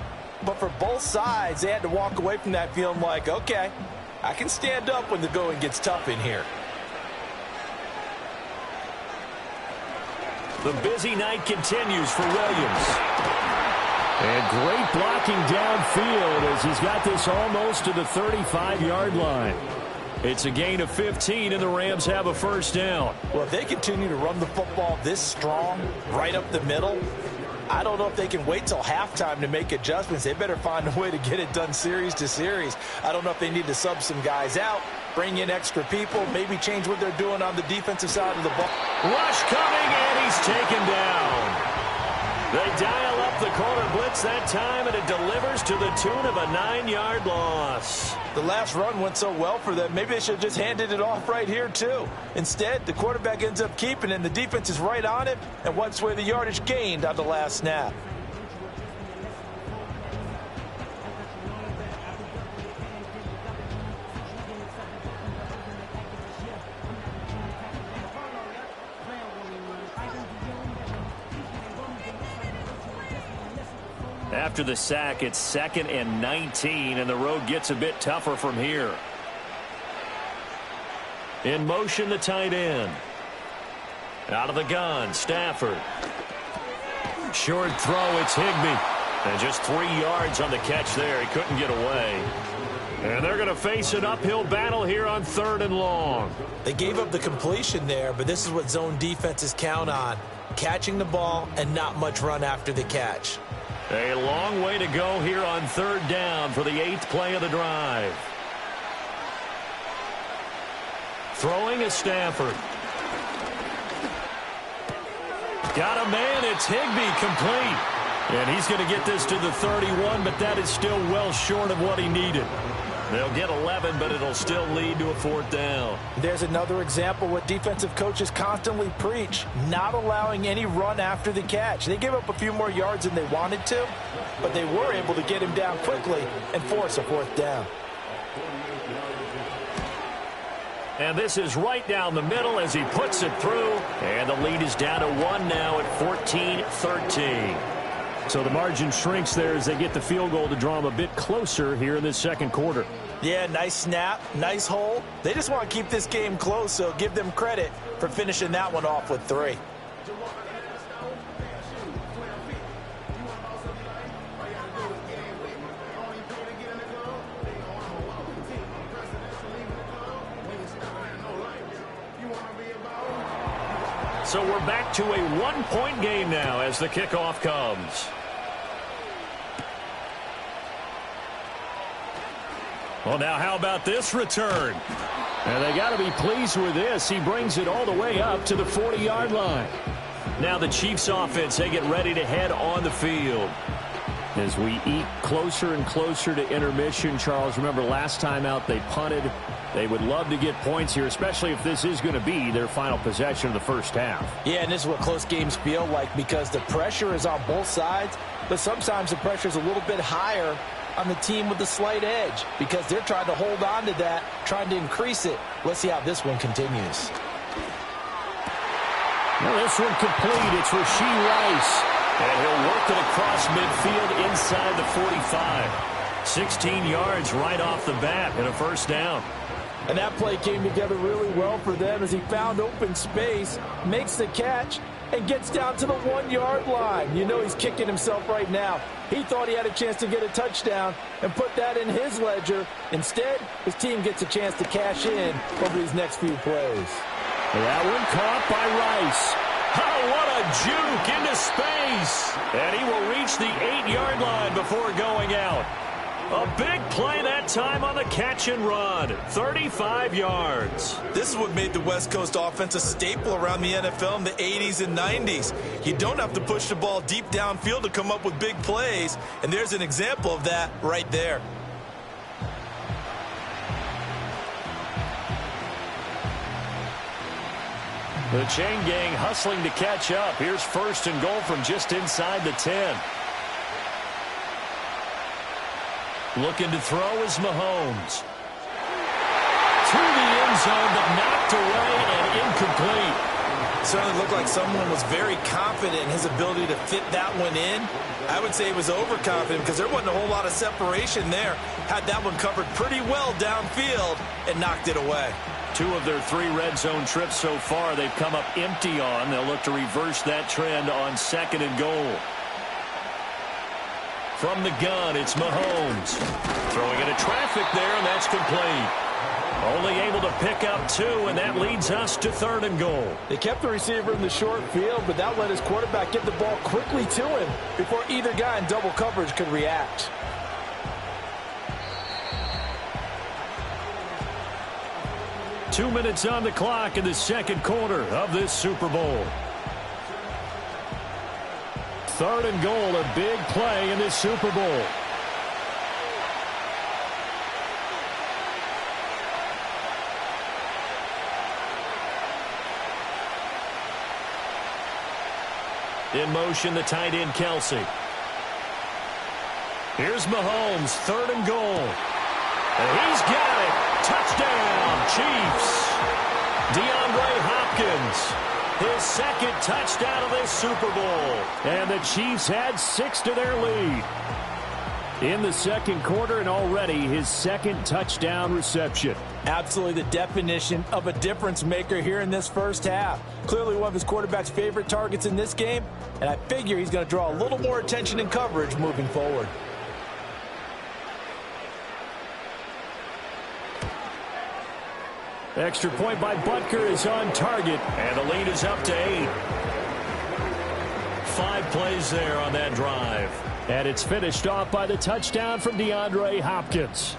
but for both sides, they had to walk away from that feeling like, okay, I can stand up when the going gets tough in here. The busy night continues for Williams. And great blocking downfield as he's got this almost to the 35-yard line. It's a gain of 15, and the Rams have a first down. Well, if they continue to run the football this strong, right up the middle, I don't know if they can wait till halftime to make adjustments. They better find a way to get it done series to series. I don't know if they need to sub some guys out, bring in extra people, maybe change what they're doing on the defensive side of the ball. Rush coming, and he's taken down. They dial up the corner blitz that time, and it delivers to the tune of a 9-yard loss. The last run went so well for them, maybe they should have just handed it off right here, too. Instead, the quarterback ends up keeping it, and the defense is right on it, and wipes away the yardage gained on the last snap. After the sack, it's 2nd and 19, and the road gets a bit tougher from here. In motion, the tight end. Out of the gun, Stafford. Short throw, it's Higbee. And just 3 yards on the catch there. He couldn't get away. And they're going to face an uphill battle here on 3rd and long. They gave up the completion there, but this is what zone defenses count on. Catching the ball and not much run after the catch. A long way to go here on 3rd down for the 8th play of the drive. Throwing is Stafford. Got a man, it's Higbee, complete. And he's going to get this to the 31, but that is still well short of what he needed. They'll get 11, but it'll still lead to a 4th down. There's another example what defensive coaches constantly preach, not allowing any run after the catch. They gave up a few more yards than they wanted to, but they were able to get him down quickly and force a 4th down. And this is right down the middle as he puts it through. And the lead is down to 1 now at 14-13. So the margin shrinks there as they get the field goal to draw them a bit closer here in this second quarter. Yeah, nice snap, nice hole. They just want to keep this game close, so give them credit for finishing that one off with 3. So we're back to a 1-point game now as the kickoff comes. Well, now how about this return? And they got to be pleased with this. He brings it all the way up to the 40-yard line. Now the Chiefs offense, they get ready to head on the field. As we eat closer and closer to intermission, Charles, remember last time out they punted. They would love to get points here, especially if this is going to be their final possession of the first half. Yeah, and this is what close games feel like because the pressure is on both sides, but sometimes the pressure is a little bit higher on the team with the slight edge because they're trying to hold on to that, trying to increase it. Let's see how this one continues. Well, this one complete. It's Rashee Rice. And he'll work it across midfield inside the 45. 16 yards right off the bat and a first down. And that play came together really well for them as he found open space, makes the catch, and gets down to the 1-yard line. You know he's kicking himself right now. He thought he had a chance to get a touchdown and put that in his ledger. Instead, his team gets a chance to cash in over these next few plays. That one caught by Rice. Oh, what a juke into space. And he will reach the 8-yard line before going out. A big play that time on the catch and run. 35 yards. This is what made the West Coast offense a staple around the NFL in the 80s and 90s. You don't have to push the ball deep downfield to come up with big plays, and there's an example of that right there. The chain gang hustling to catch up. Here's 1st and goal from just inside the 10. Looking to throw is Mahomes. To the end zone, but knocked away and incomplete. Certainly looked like someone was very confident in his ability to fit that one in. I would say he was overconfident because there wasn't a whole lot of separation there. Had that one covered pretty well downfield and knocked it away. 2 of their 3 red zone trips so far they've come up empty on. They'll look to reverse that trend on 2nd and goal. From the gun, it's Mahomes. Throwing into traffic there, and that's complete. Only able to pick up 2, and that leads us to 3rd and goal. They kept the receiver in the short field, but that let his quarterback get the ball quickly to him before either guy in double coverage could react. Two minutes on the clock in the second quarter of this Super Bowl. 3rd and goal, a big play in this Super Bowl. In motion, the tight end, Kelsey. Here's Mahomes, 3rd and goal. And he's got it. Touchdown, Chiefs. DeAndre Hopkins. His 2nd touchdown of this Super Bowl. And the Chiefs had 6 to their lead. In the second quarter, and already his 2nd touchdown reception. Absolutely the definition of a difference maker here in this first half. Clearly one of his quarterback's favorite targets in this game, and I figure he's going to draw a little more attention and coverage moving forward. Extra point by Butker is on target, and the lead is up to 8. 5 plays there on that drive. And it's finished off by the touchdown from DeAndre Hopkins.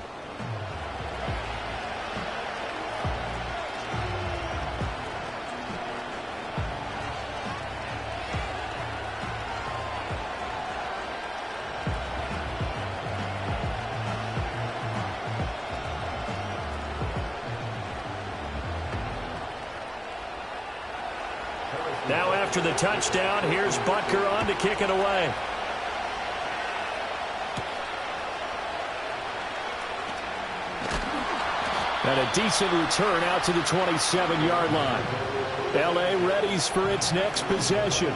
Now after the touchdown, here's Butker on to kick it away. And a decent return out to the 27-yard line. L.A. readies for its next possession.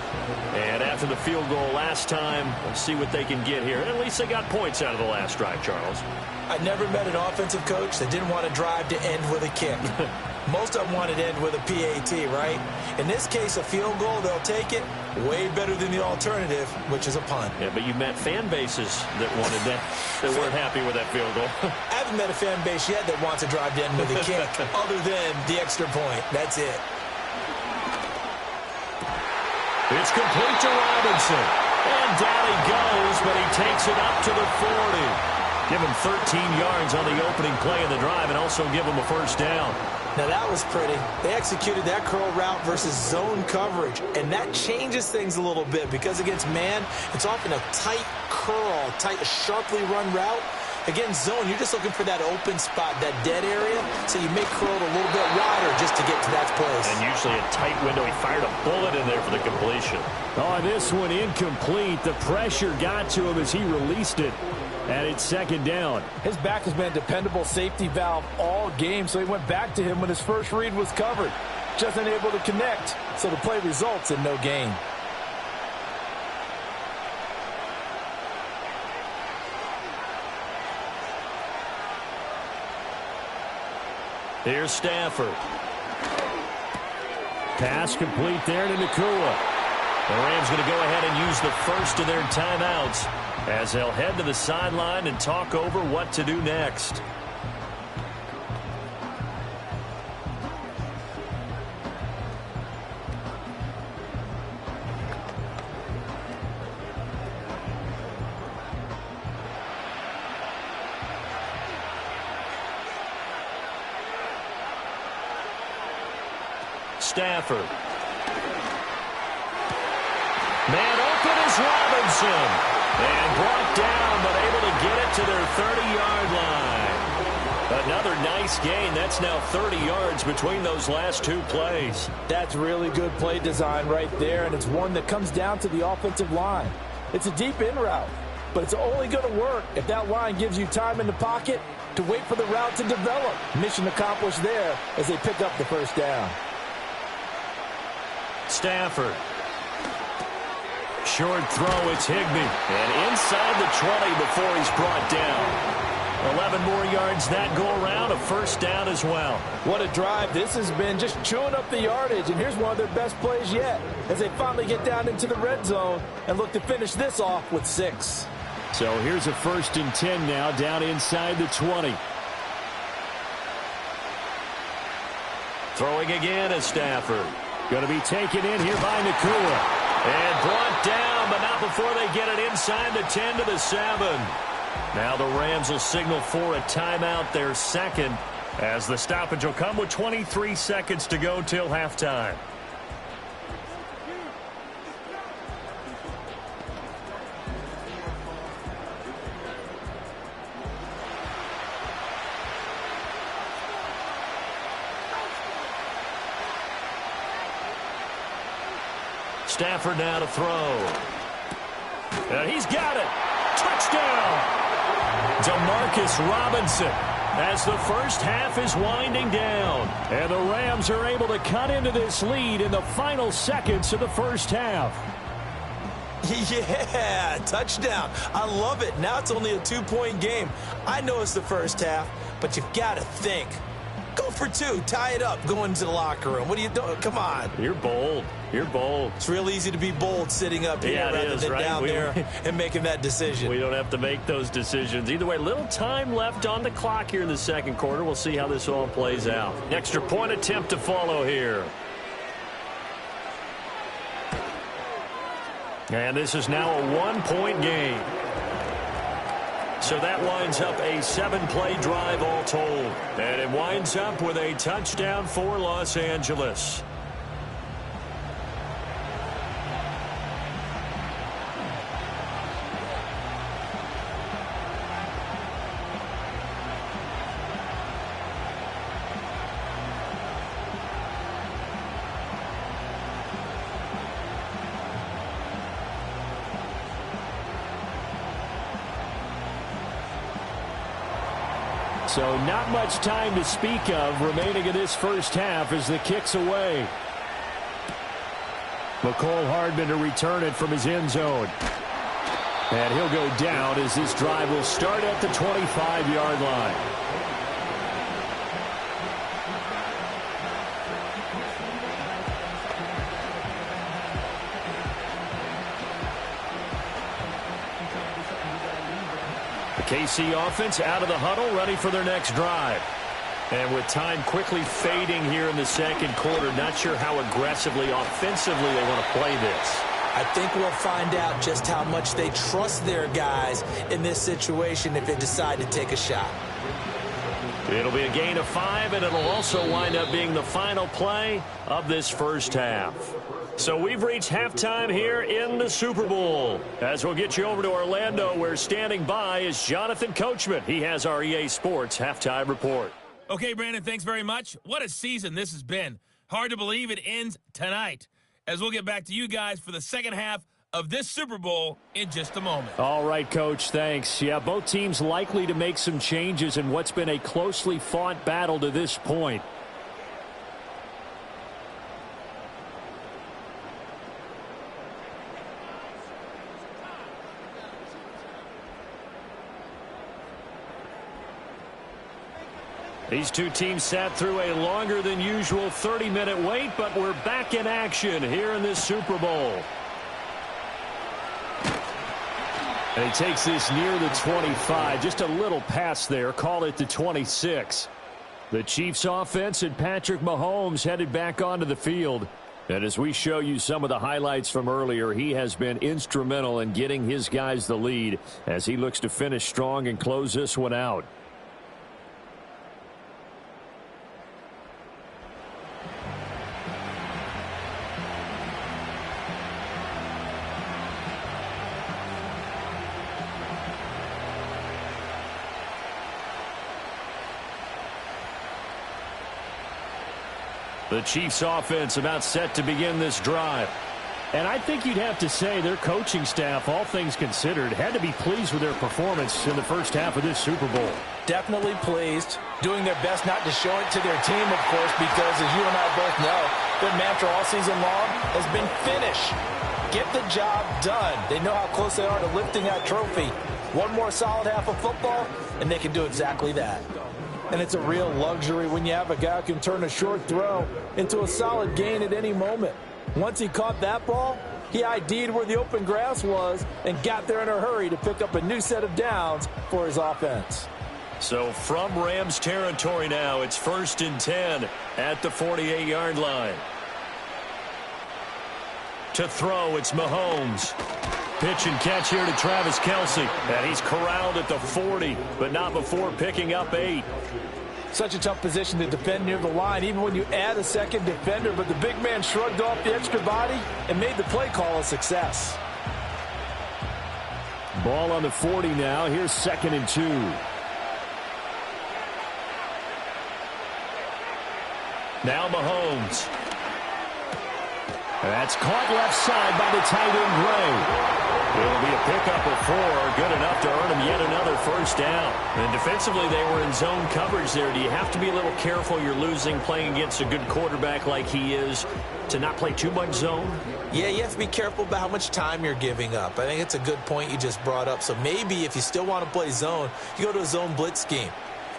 And after the field goal last time, let's see what they can get here. At least they got points out of the last drive, Charles. I never met an offensive coach that didn't want a drive to end with a kick. Most of them wanted to end with a PAT, right? In this case, a field goal, they'll take it. Way better than the alternative, which is a punt. Yeah, but you met fan bases that wanted that, that weren't happy with that field goal. I haven't met a fan base yet that wants a drive to end with a kick, other than the extra point. That's it. It's complete to Robinson. And down he goes, but he takes it up to the 40. Give him 13 yards on the opening play of the drive and also give him a first down. Now that was pretty. They executed that curl route versus zone coverage, and that changes things a little bit because against man, it's often a tight curl, tight, sharply run route. Against zone, you're just looking for that open spot, that dead area, so you make curl a little bit wider just to get to that place. And usually a tight window. He fired a bullet in there for the completion. Oh, this one incomplete. The pressure got to him as he released it. And it's second down. His back has been a dependable safety valve all game, so he went back to him when his first read was covered. Just unable to connect, so the play results in no gain. Here's Stafford. Pass complete there to Nakua. The Rams going to go ahead and use the first of their timeouts as they'll head to the sideline and talk over what to do next. Stafford. Man open is Robinson. And brought down, but able to get it to their 30-yard line. Another nice gain. That's now 30 yards between those last two plays. That's really good play design right there, and it's one that comes down to the offensive line. It's a deep in route, but it's only going to work if that line gives you time in the pocket to wait for the route to develop. Mission accomplished there as they pick up the first down. Stafford. Short throw, it's Higbee. And inside the 20 before he's brought down. 11 more yards that go around, a first down as well. What a drive this has been, just chewing up the yardage. And here's one of their best plays yet as they finally get down into the red zone and look to finish this off with 6. So here's a 1st and 10 now, down inside the 20. Throwing again is Stafford. Going to be taken in here by Nakua. And brought down, but not before they get it inside the 10 to the 7. Now the Rams will signal for a timeout, their second, as the stoppage will come with 23 seconds to go till halftime. Stafford now to throw. And he's got it. Touchdown. Demarcus Robinson as the first half is winding down. And the Rams are able to cut into this lead in the final seconds of the first half. Yeah, touchdown. I love it. Now it's only a 2-point game. I know it's the first half, but you've got to think. Go for 2. Tie it up. Go into the locker room. What are you doing? Come on. You're bold. You're bold. It's real easy to be bold sitting up here rather than right? down there and making that decision. We don't have to make those decisions. Either way, little time left on the clock here in the second quarter. We'll see how this all plays out. Extra point attempt to follow here. And this is now a 1-point game. So that winds up a 7-play drive all told. And it winds up with a touchdown for Los Angeles. So not much time to speak of remaining in this first half as the kick's away. McCole Hardman to return it from his end zone. And he'll go down as this drive will start at the 25-yard line. KC offense out of the huddle, ready for their next drive. And with time quickly fading here in the second quarter, not sure how aggressively, offensively they want to play this. I think we'll find out just how much they trust their guys in this situation if they decide to take a shot. It'll be a gain of 5, and it'll also wind up being the final play of this first half. So we've reached halftime here in the Super Bowl. As we'll get you over to Orlando, where standing by is Jonathan Coachman. He has our EA Sports halftime report. Okay, Brandon, thanks very much. What a season this has been. Hard to believe it ends tonight, as we'll get back to you guys for the second half of this Super Bowl in just a moment. All right, Coach, thanks. Yeah, both teams likely to make some changes in what's been a closely fought battle to this point. These two teams sat through a longer than usual 30-minute wait, but we're back in action here in this Super Bowl. And he takes this near the 25. Just a little pass there. Call it the 26. The Chiefs offense and Patrick Mahomes headed back onto the field. And as we show you some of the highlights from earlier, he has been instrumental in getting his guys the lead as he looks to finish strong and close this one out. The Chiefs offense about set to begin this drive. And I think you'd have to say their coaching staff, all things considered, had to be pleased with their performance in the first half of this Super Bowl. Definitely pleased, doing their best not to show it to their team, of course, because as you and I both know, their mantra all season long has been finish. Get the job done. They know how close they are to lifting that trophy. One more solid half of football, and they can do exactly that. And it's a real luxury when you have a guy who can turn a short throw into a solid gain at any moment. Once he caught that ball, he ID'd where the open grass was and got there in a hurry to pick up a new set of downs for his offense. So from Rams territory now, it's 1st and 10 at the 48-yard line. To throw, it's Mahomes. Pitch and catch here to Travis Kelce. And he's corralled at the 40, but not before picking up 8. Such a tough position to defend near the line, even when you add a second defender, but the big man shrugged off the extra body and made the play call a success. Ball on the 40 now. Here's 2nd and 2. Now Mahomes. That's caught left side by the tight end Gray. It'll be a pickup of 4, good enough to earn him yet another first down. And defensively, they were in zone coverage there. Do you have to be a little careful you're losing playing against a good quarterback like he is to not play too much zone? Yeah, you have to be careful about how much time you're giving up. I think it's a good point you just brought up. So maybe if you still want to play zone, you go to a zone blitz scheme.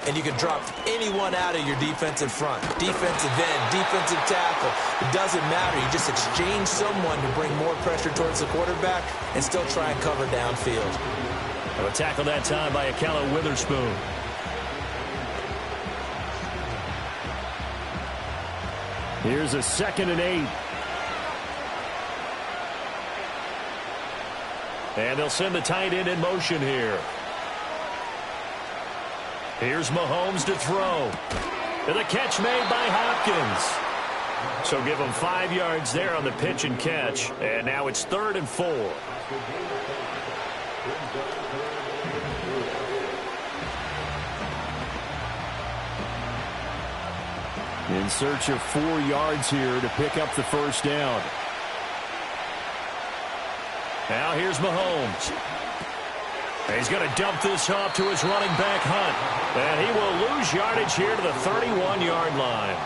And you can drop anyone out of your defensive front. Defensive end, defensive tackle. It doesn't matter. You just exchange someone to bring more pressure towards the quarterback and still try and cover downfield. A tackle that time by Akello Witherspoon. Here's a 2nd and 8. And they'll send the tight end in motion here. Here's Mahomes to throw. And the catch made by Hopkins. So give him 5 yards there on the pitch and catch. And now it's 3rd and 4. In search of 4 yards here to pick up the first down. Now here's Mahomes. He's going to dump this off to his running back, Hunt. And he will lose yardage here to the 31-yard line.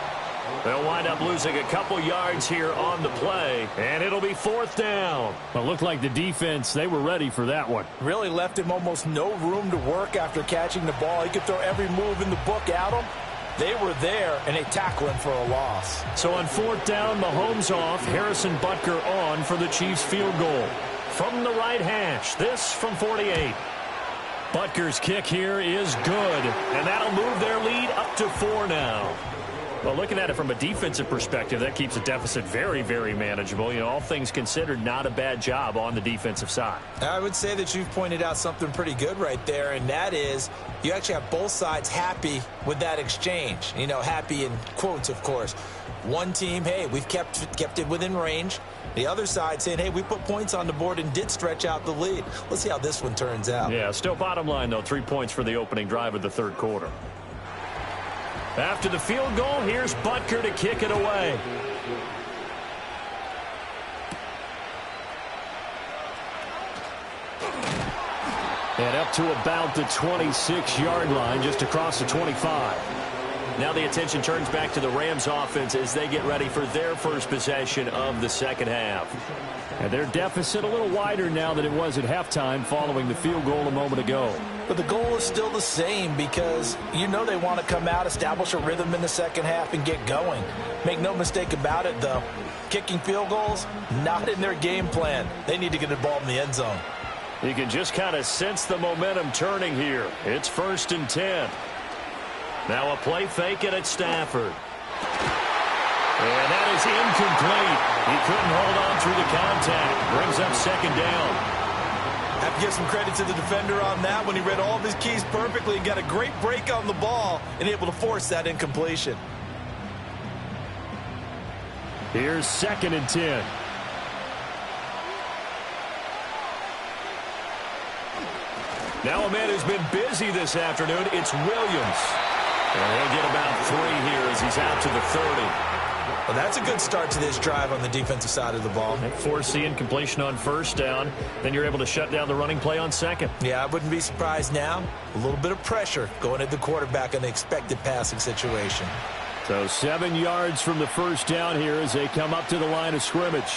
They'll wind up losing a couple yards here on the play, and it'll be 4th down. Well, it looked like the defense, they were ready for that one. Really left him almost no room to work after catching the ball. He could throw every move in the book at him. They were there, and they tackle him for a loss. So on 4th down, Mahomes off, Harrison Butker on for the Chiefs field goal. From the right hash, this from 48. Butker's kick here is good, and that'll move their lead up to 4 now. Well, looking at it from a defensive perspective, that keeps the deficit very, very manageable. You know, all things considered, not a bad job on the defensive side. I would say that you've pointed out something pretty good right there, and that is you actually have both sides happy with that exchange. You know, happy in quotes, of course. One team, hey, we've kept it within range. The other side saying, hey, we put points on the board and did stretch out the lead. Let's see how this one turns out. Yeah, still bottom line, though, 3 points for the opening drive of the 3rd quarter. After the field goal, here's Butker to kick it away. And up to about the 26-yard line, just across the 25. Now the attention turns back to the Rams offense as they get ready for their first possession of the second half. And their deficit a little wider now than it was at halftime following the field goal a moment ago. But the goal is still the same because you know they want to come out, establish a rhythm in the second half, and get going. Make no mistake about it, though. Kicking field goals, not in their game plan. They need to get the ball in the end zone. You can just kind of sense the momentum turning here. It's 1st and 10. Now a play fake it at Stafford. And that is incomplete. He couldn't hold on through the contact. Brings up 2nd down. Have to give some credit to the defender on that when he read all of his keys perfectly and got a great break on the ball and able to force that incompletion. Here's 2nd and 10. Now a man who's been busy this afternoon, it's Williams. And he'll get about 3 here as he's out to the 30. Well, that's a good start to this drive on the defensive side of the ball. Force the incompletion on 1st down. Then you're able to shut down the running play on 2nd. Yeah, I wouldn't be surprised now. A little bit of pressure going at the quarterback in the expected passing situation. So 7 yards from the 1st down here as they come up to the line of scrimmage.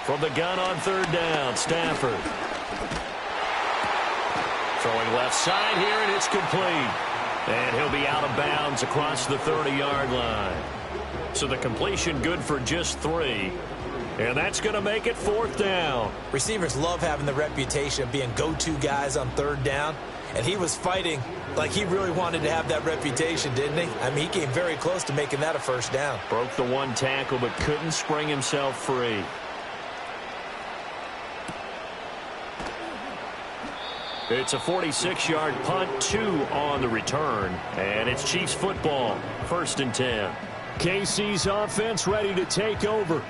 From the gun on 3rd down, Stafford. Throwing left side here, and it's complete. And he'll be out of bounds across the 30-yard line. So the completion good for just 3. And that's going to make it 4th down. Receivers love having the reputation of being go-to guys on 3rd down. And he was fighting like he really wanted to have that reputation, didn't he? I mean, he came very close to making that a 1st down. Broke the 1 tackle, but couldn't spring himself free. It's a 46-yard punt, 2 on the return, and it's Chiefs football, 1st and 10. KC's offense ready to take over.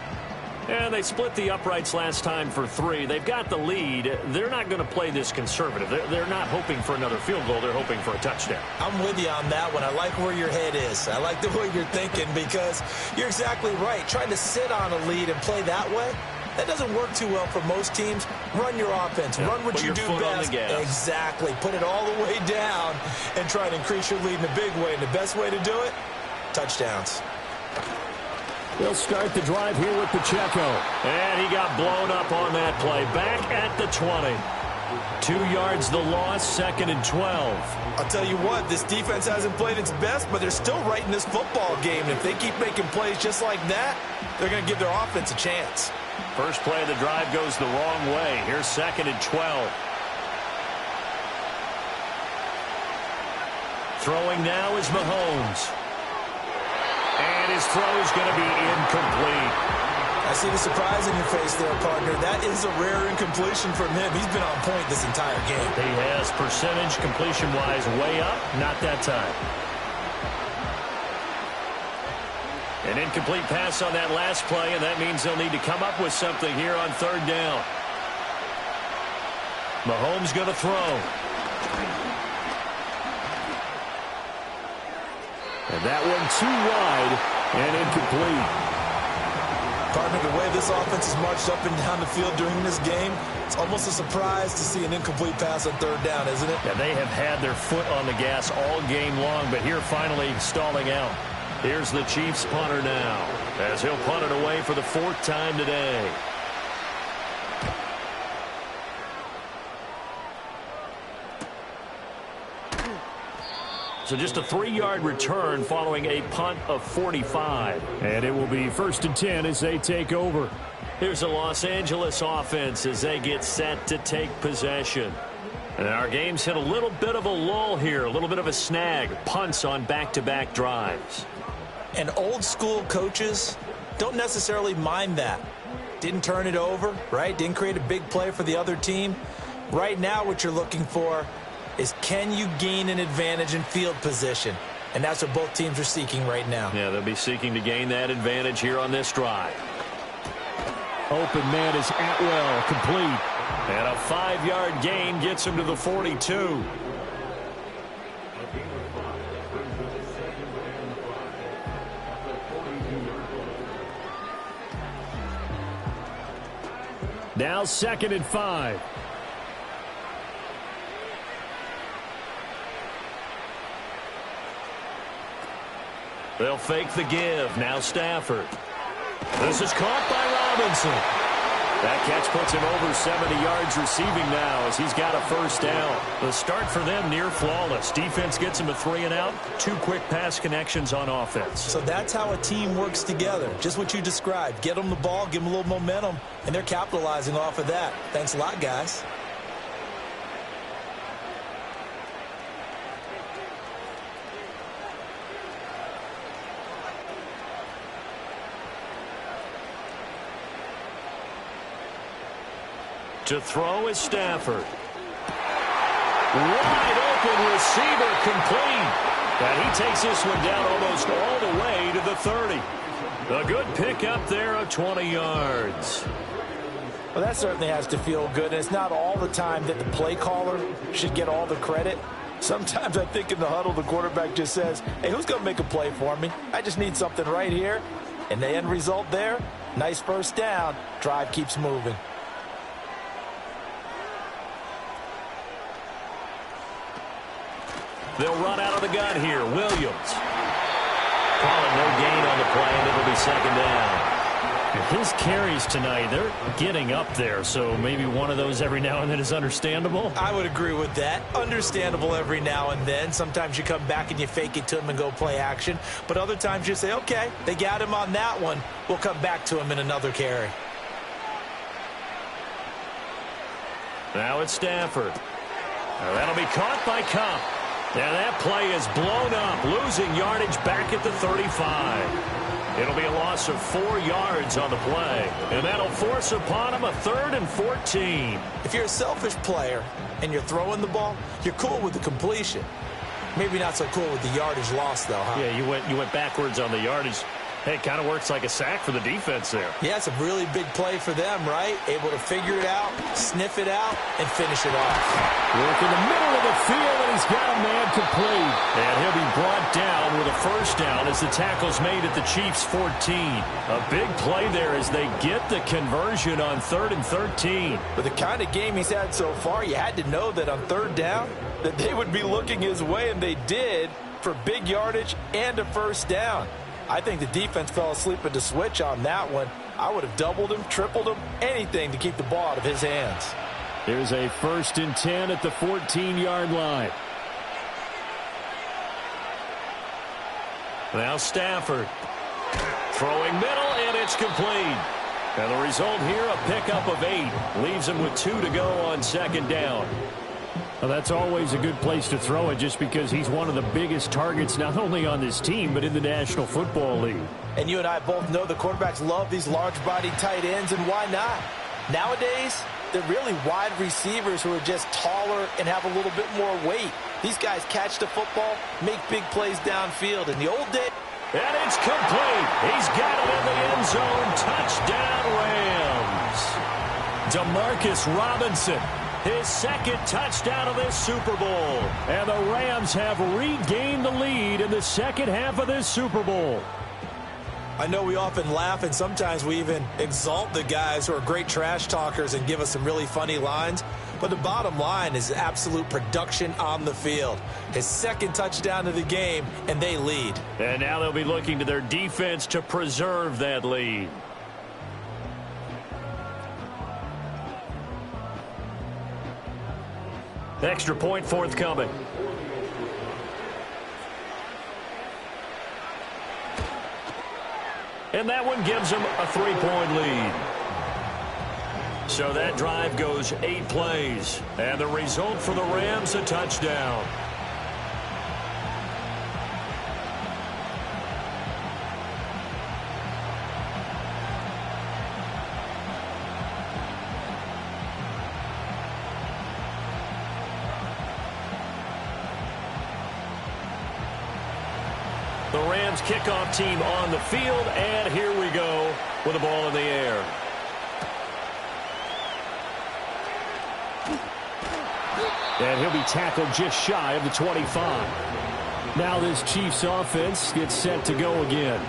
And they split the uprights last time for 3. They've got the lead. They're not going to play this conservative. They're not hoping for another field goal. They're hoping for a touchdown. I'm with you on that one. I like where your head is. I like the way you're thinking because you're exactly right. Trying to sit on a lead and play that way, that doesn't work too well for most teams. Run your offense. Yeah, run what you do best. Exactly. Put it all the way down and try to increase your lead in a big way. And the best way to do it, touchdowns. They'll start the drive here with Pacheco. And he got blown up on that play. Back at the 20. 2 yards the loss, 2nd and 12. I'll tell you what, this defense hasn't played its best, but they're still right in this football game. And if they keep making plays just like that, they're going to give their offense a chance. First play of the drive goes the wrong way. Here's 2nd and 12. Throwing now is Mahomes. And his throw is going to be incomplete. I see the surprise in your face there, partner. That is a rare incompletion from him. He's been on point this entire game. He has percentage completion-wise way up. Not that time. An incomplete pass on that last play, and that means they'll need to come up with something here on 3rd down. Mahomes going to throw. And that one too wide and incomplete. Partner, the way this offense has marched up and down the field during this game, it's almost a surprise to see an incomplete pass on 3rd down, isn't it? Yeah, they have had their foot on the gas all game long, but here finally stalling out. Here's the Chiefs punter now, as he'll punt it away for the 4th time today. So just a 3-yard return following a punt of 45. And it will be 1st and 10 as they take over. Here's the Los Angeles offense as they get set to take possession. And our game's hit a little bit of a lull here, a little bit of a snag. Punts on back-to-back drives. And old-school coaches don't necessarily mind that. Didn't turn it over, right? Didn't create a big play for the other team. Right now what you're looking for is can you gain an advantage in field position? And that's what both teams are seeking right now. Yeah, they'll be seeking to gain that advantage here on this drive. Open man is Atwell, complete. And a 5-yard gain gets him to the 42. Now 2nd and 5. They'll fake the give. Now Stafford. This is caught by Robinson. That catch puts him over 70 yards receiving now as he's got a first down. The start for them near flawless. Defense gets him a 3-and-out. 2 quick pass connections on offense. So that's how a team works together. Just what you described. Get them the ball, give them a little momentum, and they're capitalizing off of that. Thanks a lot, guys. To throw is Stafford. Wide open receiver complete. And he takes this one down almost all the way to the 30. A good pickup there of 20 yards. Well, that certainly has to feel good. And it's not all the time that the play caller should get all the credit. Sometimes I think in the huddle, the quarterback just says, hey, who's going to make a play for me? I just need something right here. And the end result there, nice first down. Drive keeps moving. They'll run out of the gun here. Williams. Calling no gain on the play, and it'll be second down. His carries tonight, they're getting up there, so maybe one of those every now and then is understandable. I would agree with that. Understandable every now and then. Sometimes you come back and you fake it to him and go play action. But other times you say, okay, they got him on that one. We'll come back to him in another carry. Now it's Stafford. That'll be caught by Cup. And that play is blown up, losing yardage back at the 35. It'll be a loss of 4 yards on the play. And that'll force upon him a 3rd and 14. If you're a selfish player and you're throwing the ball, you're cool with the completion. Maybe not so cool with the yardage loss, though, huh? Yeah, you went backwards on the yardage. Hey, it kind of works like a sack for the defense there. Yeah, it's a really big play for them, right? Able to figure it out, sniff it out, and finish it off. Work in the middle of the field, and he's got a man complete. And he'll be brought down with a first down as the tackle's made at the Chiefs' 14. A big play there as they get the conversion on 3rd and 13. With the kind of game he's had so far, you had to know that on 3rd down that they would be looking his way, and they did, for big yardage and a first down. I think the defense fell asleep at the switch on that one. I would have doubled him, tripled him, anything to keep the ball out of his hands. There's a 1st and 10 at the 14-yard line. Now Stafford. Throwing middle, and it's complete. And the result here, a pickup of 8. Leaves him with 2 to go on 2nd down. Well, that's always a good place to throw it just because he's one of the biggest targets not only on this team but in the National Football League. And you and I both know the quarterbacks love these large-bodied tight ends, and why not? Nowadays, they're really wide receivers who are just taller and have a little bit more weight. These guys catch the football, make big plays downfield. In the old days... And it's complete. He's got it in the end zone. Touchdown, Rams. Demarcus Robinson. His 2nd touchdown of this Super Bowl. And the Rams have regained the lead in the second half of this Super Bowl. I know we often laugh, and sometimes we even exalt the guys who are great trash talkers and give us some really funny lines. But the bottom line is absolute production on the field. His 2nd touchdown of the game, and they lead. And now they'll be looking to their defense to preserve that lead. Extra point forthcoming. And that one gives them a 3-point lead. So that drive goes 8 plays. And the result for the Rams, a touchdown. The Rams kickoff team on the field, and here we go with the ball in the air. And he'll be tackled just shy of the 25. Now this Chiefs offense gets set to go again.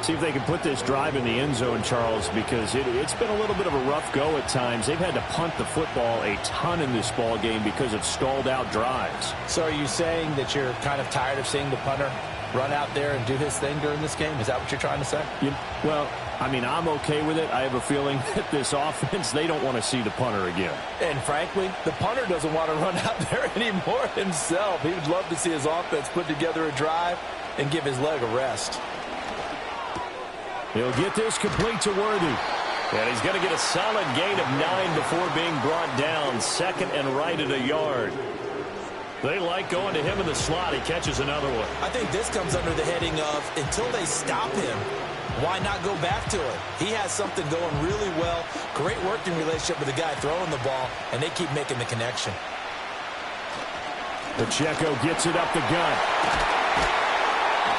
See if they can put this drive in the end zone, Charles, because it's been a little bit of a rough go at times. They've had to punt the football a ton in this ball game because of stalled out drives. So are you saying that you're kind of tired of seeing the punter run out there and do his thing during this game? Is that what you're trying to say? Well, I mean, I'm okay with it. I have a feeling that this offense, they don't want to see the punter again. And frankly, the punter doesn't want to run out there anymore himself. He would love to see his offense put together a drive and give his leg a rest. He'll get this complete to Worthy. And he's going to get a solid gain of 9 before being brought down. Second and right at a yard. They like going to him in the slot. He catches another one. I think this comes under the heading of until they stop him, why not go back to it? He has something going really well. Great working relationship with the guy throwing the ball, and they keep making the connection. Pacheco gets it up the gut.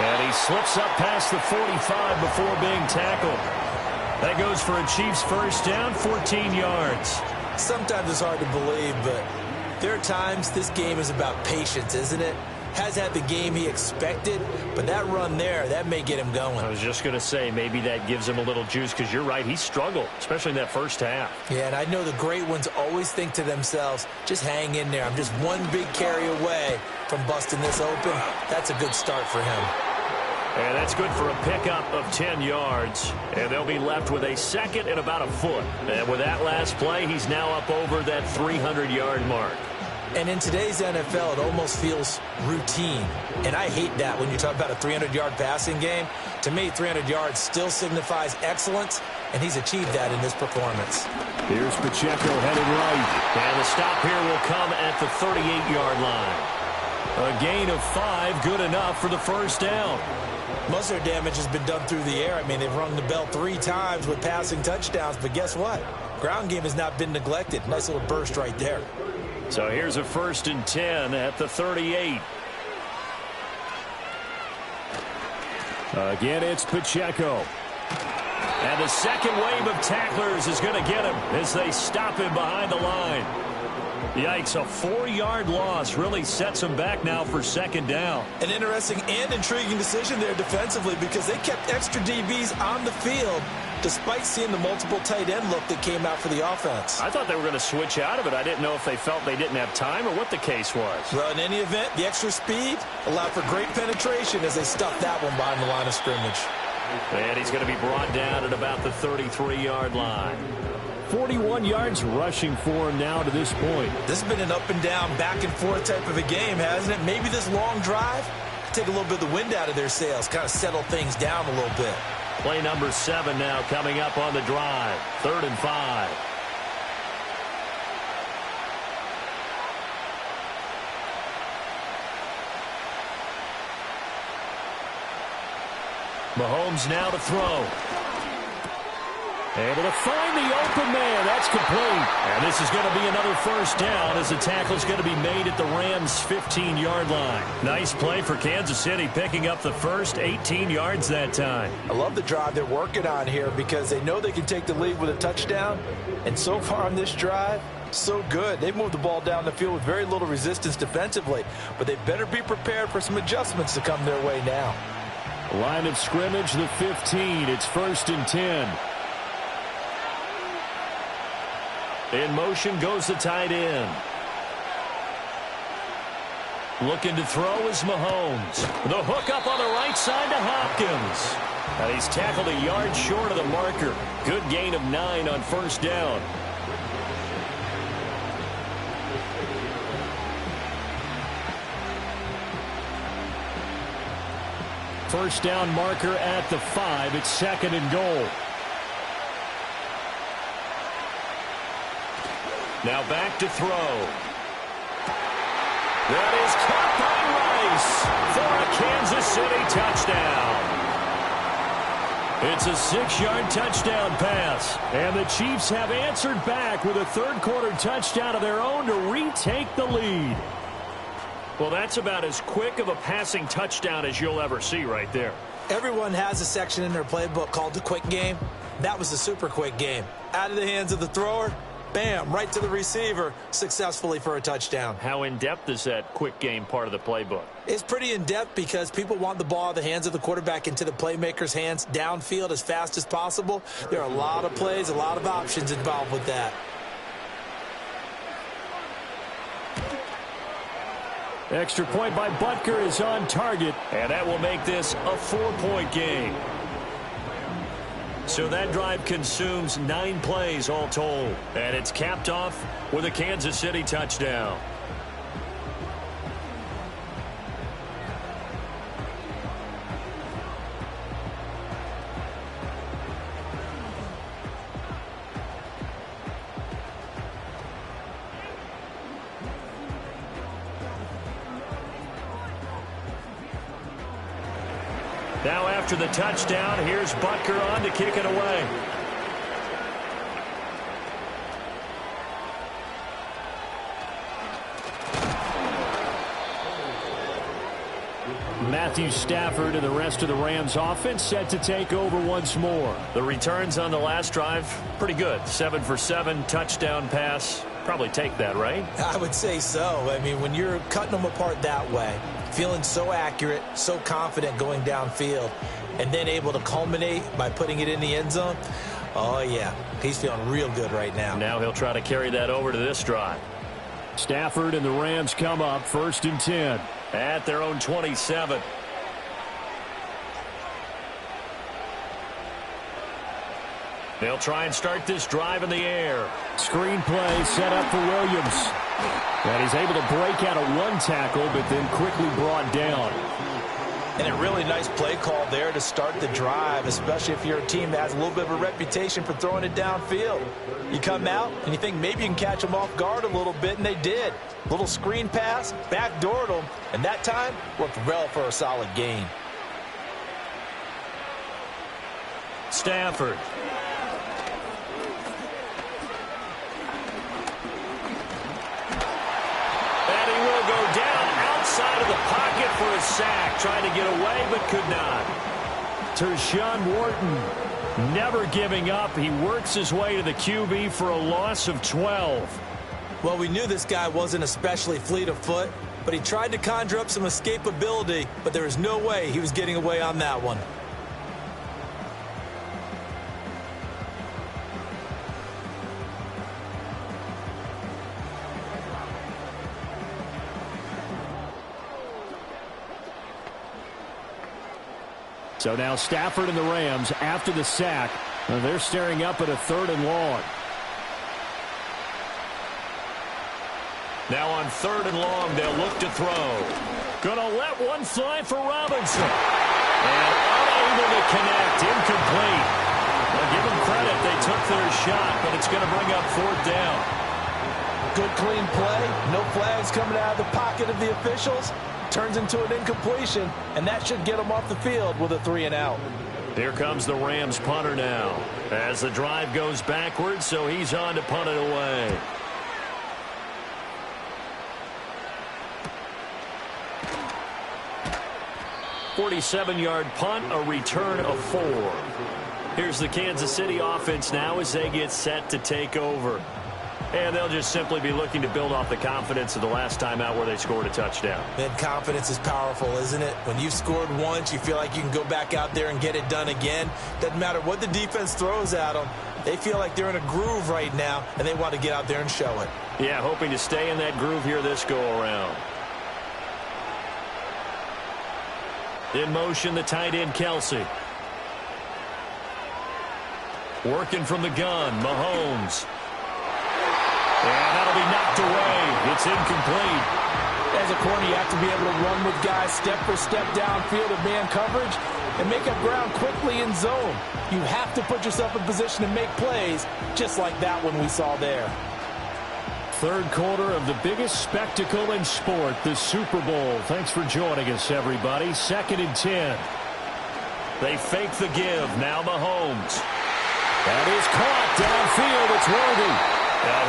And he slips up past the 45 before being tackled. That goes for a Chiefs first down, 14 yards. Sometimes it's hard to believe, but there are times this game is about patience, isn't it? Has had the game he expected, but that run there, that may get him going. I was just going to say, maybe that gives him a little juice, because you're right, he struggled, especially in that first half. Yeah, and I know the great ones always think to themselves, just hang in there. I'm just one big carry away from busting this open. That's a good start for him. And that's good for a pickup of 10 yards. And they'll be left with a second and about a foot. And with that last play, he's now up over that 300-yard mark. And in today's NFL, it almost feels routine. And I hate that when you talk about a 300-yard passing game. To me, 300 yards still signifies excellence, and he's achieved that in this performance. Here's Pacheco headed right. And the stop here will come at the 38-yard line. A gain of 5, good enough for the first down. Most of their damage has been done through the air. I mean, they've rung the bell 3 times with passing touchdowns, but guess what? Ground game has not been neglected. Nice little burst right there. So here's a 1st and 10 at the 38. Again, it's Pacheco. And the second wave of tacklers is going to get him as they stop him behind the line. Yikes, a 4-yard loss really sets them back now for second down. An interesting and intriguing decision there defensively because they kept extra DBs on the field despite seeing the multiple tight end look that came out for the offense. I thought they were going to switch out of it. I didn't know if they felt they didn't have time or what the case was. Well, in any event, the extra speed allowed for great penetration as they stuffed that one behind the line of scrimmage. And he's going to be brought down at about the 33-yard line. 41 yards rushing for him now to this point. This has been an up and down, back and forth type of a game, hasn't it? Maybe this long drive take a little bit of the wind out of their sails, kind of settle things down a little bit. Play number 7 now coming up on the drive. 3rd and 5. Mahomes now to throw. Able to find the open man. That's complete. And this is going to be another first down as the tackle's going to be made at the Rams' 15-yard line. Nice play for Kansas City, picking up the first 18 yards that time. I love the drive they're working on here because they know they can take the lead with a touchdown. And so far on this drive, so good. They've moved the ball down the field with very little resistance defensively. But they better be prepared for some adjustments to come their way now. Line of scrimmage, the 15. It's 1st and 10. In motion goes the tight end. Looking to throw is Mahomes. The hook up on the right side to Hopkins. And he's tackled a yard short of the marker. Good gain of 9 on first down. First down marker at the 5. It's 2nd and goal. Now back to throw. That is caught by Rice for a Kansas City touchdown. It's a 6-yard touchdown pass. And the Chiefs have answered back with a third-quarter touchdown of their own to retake the lead. Well, that's about as quick of a passing touchdown as you'll ever see right there. Everyone has a section in their playbook called the quick game. That was the super quick game. Out of the hands of the thrower, bam, right to the receiver, successfully for a touchdown. How in-depth is that quick game part of the playbook? It's pretty in-depth because people want the ball out of the hands of the quarterback into the playmaker's hands downfield as fast as possible. There are a lot of plays, a lot of options involved with that. Extra point by Butker is on target. And that will make this a 4-point game. So that drive consumes 9 plays all told. And it's capped off with a Kansas City touchdown. Now after the touchdown, here's Butker on to kick it away. Matthew Stafford and the rest of the Rams offense set to take over once more. The returns on the last drive, pretty good. 7 for 7, touchdown pass. Probably take that, right? I would say so. I mean, when you're cutting them apart that way, feeling so accurate, so confident going downfield, and then able to culminate by putting it in the end zone, oh, yeah, he's feeling real good right now. Now he'll try to carry that over to this drive. Stafford and the Rams come up 1st and 10. At their own 27. They'll try and start this drive in the air. Screen play set up for Williams. And he's able to break out of one tackle, but then quickly brought down. And a really nice play call there to start the drive, especially if you're a team that has a little bit of a reputation for throwing it downfield. You come out and you think maybe you can catch them off guard a little bit, and they did. Little screen pass, backdoored them, and that time worked well for a solid gain. Stafford. And he will go down outside of the pocket for a sack. Trying to get away, but could not. Tershawn Wharton never giving up. He works his way to the QB for a loss of 12. Well, we knew this guy wasn't especially fleet of foot, but he tried to conjure up some escapability, but there was no way he was getting away on that one. So now Stafford and the Rams, after the sack, they're staring up at a 3rd and long. Now on 3rd and long, they'll look to throw. Gonna let one fly for Robinson. And unable to connect. Incomplete. Well, give them credit. They took their shot, but it's going to bring up 4th down. Good clean play. No flags coming out of the pocket of the officials. Turns into an incompletion, and that should get them off the field with a 3-and-out. Here comes the Rams punter now. As the drive goes backwards, so he's on to punt it away. .47-yard punt, a return of 4. Here's the Kansas City offense now as they get set to take over. And they'll just simply be looking to build off the confidence of the last time out where they scored a touchdown. Man, confidence is powerful, isn't it? When you've scored once, you feel like you can go back out there and get it done again. Doesn't matter what the defense throws at them. They feel like they're in a groove right now, and they want to get out there and show it. Yeah, hoping to stay in that groove here this go-around. In motion, the tight end, Kelsey. Working from the gun, Mahomes. And that'll be knocked away. It's incomplete. As a corner, you have to be able to run with guys step for step downfield of man coverage and make up ground quickly in zone. You have to put yourself in position to make plays, just like that one we saw there. 3rd quarter of the biggest spectacle in sport, the Super Bowl. Thanks for joining us, everybody. 2nd and 10. They fake the give. Now Mahomes. That is caught downfield. It's Worthy.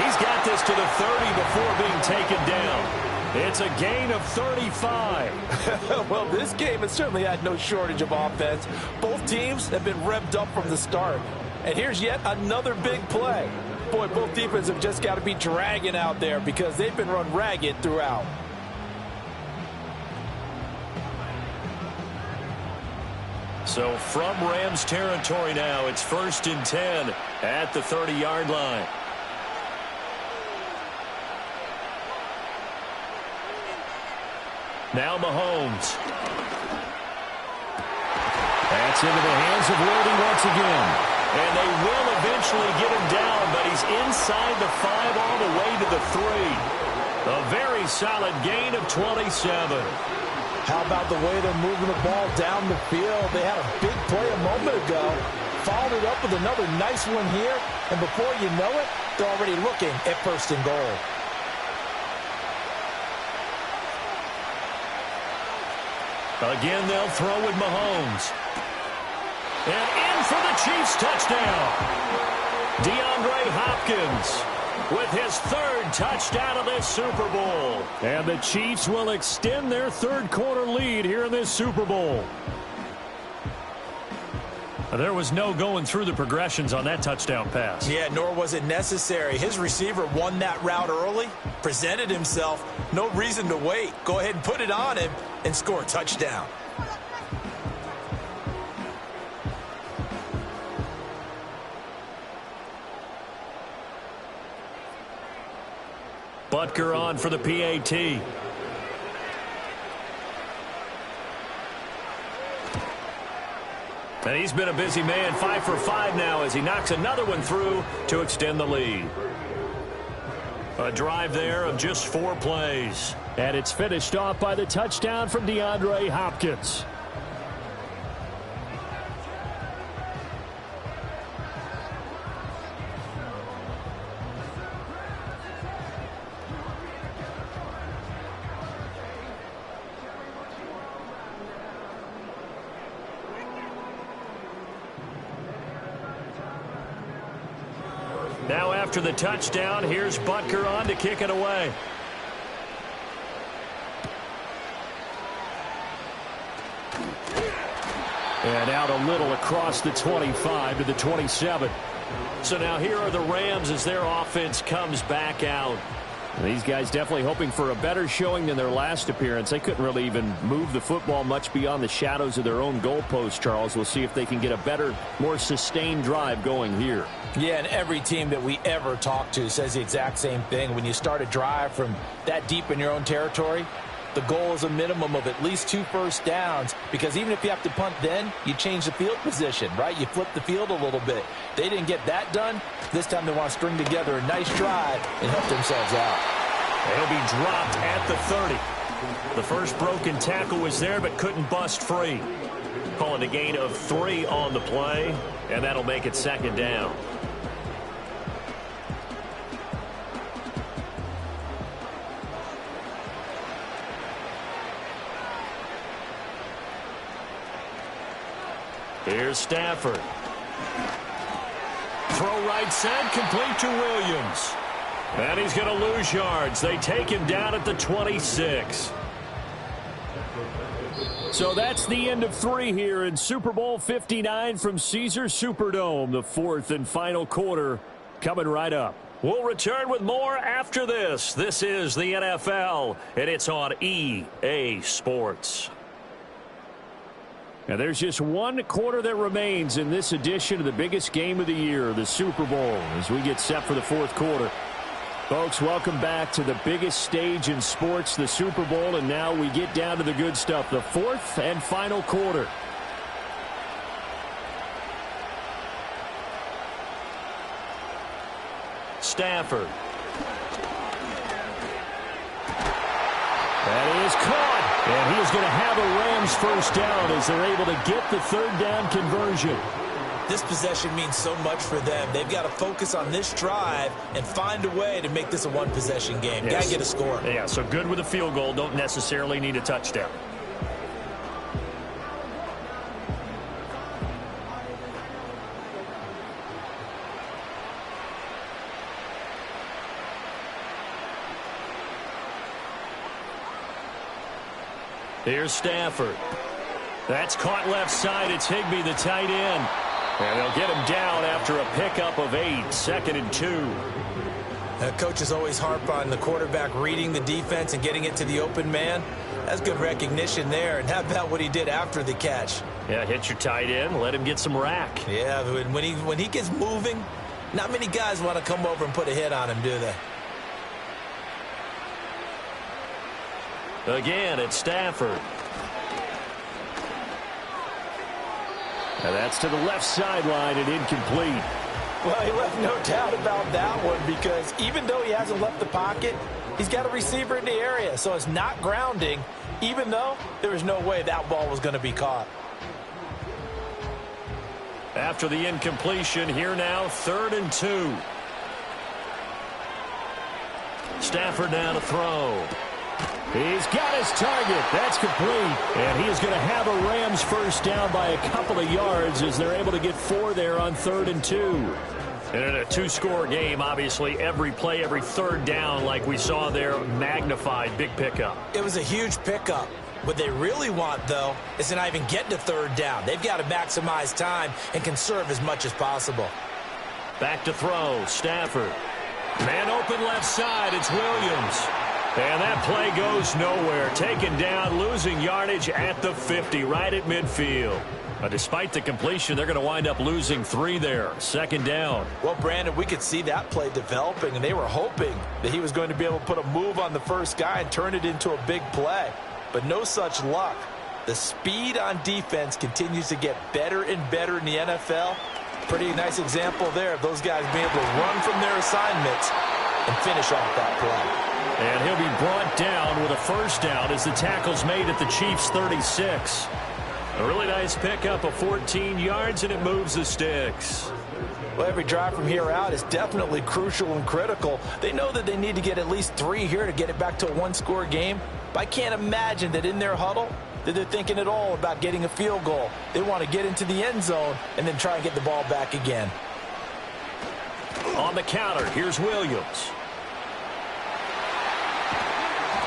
He's got this to the 30 before being taken down. It's a gain of 35. Well, this game has certainly had no shortage of offense. Both teams have been revved up from the start. And here's yet another big play. Boy, both defenses have just got to be dragging out there because they've been run ragged throughout. So from Rams territory now, it's 1st and 10 at the 30-yard line. Now Mahomes. That's into the hands of Worthy once again. And they will eventually get him down, but he's inside the 5 all the way to the 3. A very solid gain of 27. How about the way they're moving the ball down the field? They had a big play a moment ago. Followed it up with another nice one here. And before you know it, they're already looking at 1st and goal. Again, they'll throw with Mahomes. And in for the Chiefs touchdown. DeAndre Hopkins with his 3rd touchdown of this Super Bowl. And the Chiefs will extend their 3rd quarter lead here in this Super Bowl. There was no going through the progressions on that touchdown pass. Yeah, nor was it necessary. His receiver won that route early, presented himself. No reason to wait. Go ahead and put it on him and score a touchdown. Butker on for the PAT. And he's been a busy man, 5 for 5 now as he knocks another one through to extend the lead. A drive there of just 4 plays. And it's finished off by the touchdown from DeAndre Hopkins. Now after the touchdown, here's Butker on to kick it away. And out a little across the 25 to the 27. So now here are the Rams as their offense comes back out. These guys definitely hoping for a better showing than their last appearance. They couldn't really even move the football much beyond the shadows of their own goalpost, Charles. We'll see if they can get a better, more sustained drive going here. Yeah, and every team that we ever talk to says the exact same thing. When you start a drive from that deep in your own territory, the goal is a minimum of at least 2 first downs, because even if you have to punt then, you change the field position, right? You flip the field a little bit. They didn't get that done. This time they want to string together a nice drive and help themselves out. He'll be dropped at the 30. The first broken tackle was there but couldn't bust free. Calling a gain of 3 on the play, and that'll make it 2nd down. Here's Stafford. Throw right side, complete to Williams. And he's going to lose yards. They take him down at the 26. So that's the end of 3 here in Super Bowl 59 from Caesars Superdome. The 4th and final quarter coming right up. We'll return with more after this. This is the NFL, and it's on EA Sports. Now there's just 1 quarter that remains in this edition of the biggest game of the year, the Super Bowl, as we get set for the 4th quarter. Folks, welcome back to the biggest stage in sports, the Super Bowl, and now we get down to the good stuff, the 4th and final quarter. Stafford. That is caught. And he is going to have a Rams first down as they're able to get the 3rd down conversion. This possession means so much for them. They've got to focus on this drive and find a way to make this a 1-possession game. Yes. Got to get a score. Yeah, so good with a field goal. Don't necessarily need a touchdown. Here's Stafford. That's caught left side. It's Higbee, the tight end. And they'll get him down after a pickup of 8, 2nd and 2. Coaches always harp on the quarterback reading the defense and getting it to the open man. That's good recognition there. And how about what he did after the catch? Yeah, hit your tight end. Let him get some rack. Yeah, when he gets moving, not many guys want to come over and put a hit on him, do they? Again, it's Stafford. And that's to the left sideline and incomplete. Well, he left no doubt about that one because even though he hasn't left the pocket, he's got a receiver in the area, so it's not grounding, even though there was no way that ball was going to be caught. After the incompletion, here now, 3rd and 2. Stafford now to throw. He's got his target. That's complete. And he is going to have a Rams first down by a couple of yards as they're able to get 4 there on 3rd and 2. And in a 2-score game, obviously, every play, every 3rd down, like we saw there, magnified, big pickup. It was a huge pickup. What they really want, though, is to not even get to 3rd down. They've got to maximize time and conserve as much as possible. Back to throw, Stafford. Man open left side, it's Williams. And that play goes nowhere. Taken down, losing yardage at the 50, right at midfield. But despite the completion, they're going to wind up losing 3 there. 2nd down. Well, Brandon, we could see that play developing, and they were hoping that he was going to be able to put a move on the first guy and turn it into a big play. But no such luck. The speed on defense continues to get better and better in the NFL. Pretty nice example there of those guys being able to run from their assignments and finish off that play. And he'll be brought down with a first down as the tackle's made at the Chiefs' 36. A really nice pickup of 14 yards, and it moves the sticks. Well, every drive from here out is definitely crucial and critical. They know that they need to get at least 3 here to get it back to a 1-score game. But I can't imagine that in their huddle that they're thinking at all about getting a field goal. They want to get into the end zone and then try and get the ball back again. On the counter, here's Williams.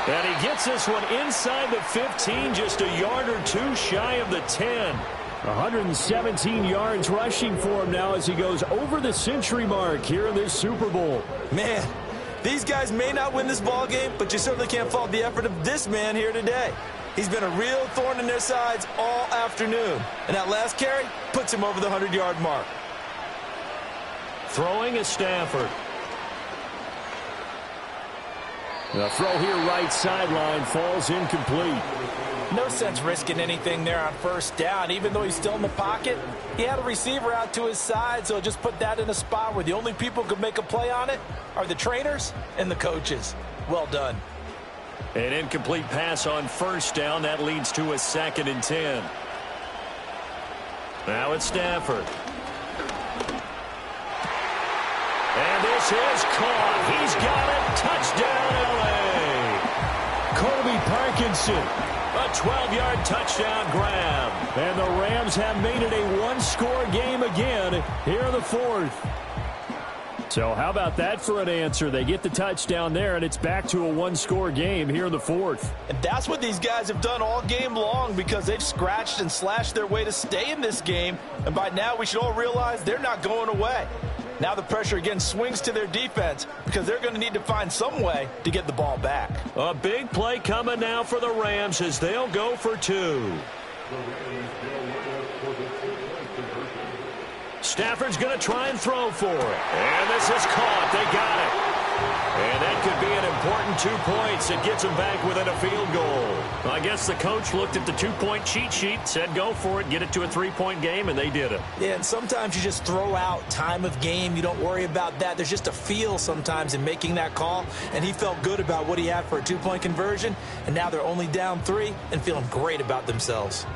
And he gets this one inside the 15, just a yard or 2 shy of the 10. 117 yards rushing for him now as he goes over the century mark here in this Super Bowl. Man, these guys may not win this ball game, but you certainly can't fault the effort of this man here today. He's been a real thorn in their sides all afternoon. And that last carry puts him over the 100-yard mark. Throwing is Stafford. The throw here right sideline falls incomplete. No sense risking anything there on first down. Even though he's still in the pocket, he had a receiver out to his side, so just put that in a spot where the only people who could make a play on it are the trainers and the coaches. Well done. An incomplete pass on first down. That leads to a 2nd and 10. Now it's Stafford. And this is caught. He's got it. Touchdown, L.A. Colby Parkinson. A 12-yard touchdown grab. And the Rams have made it a 1-score game again here in the 4th. So how about that for an answer? They get the touchdown there, and it's back to a 1-score game here in the 4th. And that's what these guys have done all game long because they've scratched and slashed their way to stay in this game. And by now we should all realize they're not going away. Now the pressure again swings to their defense because they're going to need to find some way to get the ball back. A big play coming now for the Rams as they'll go for 2. Stafford's going to try and throw for it. And this is caught. They got it. And that could be an important 2 points. It gets them back within a field goal. I guess the coach looked at the 2-point cheat sheet, said go for it, get it to a 3-point game, and they did it. Yeah, and sometimes you just throw out time of game. You don't worry about that. There's just a feel sometimes in making that call, and he felt good about what he had for a 2-point conversion, and now they're only down 3 and feeling great about themselves.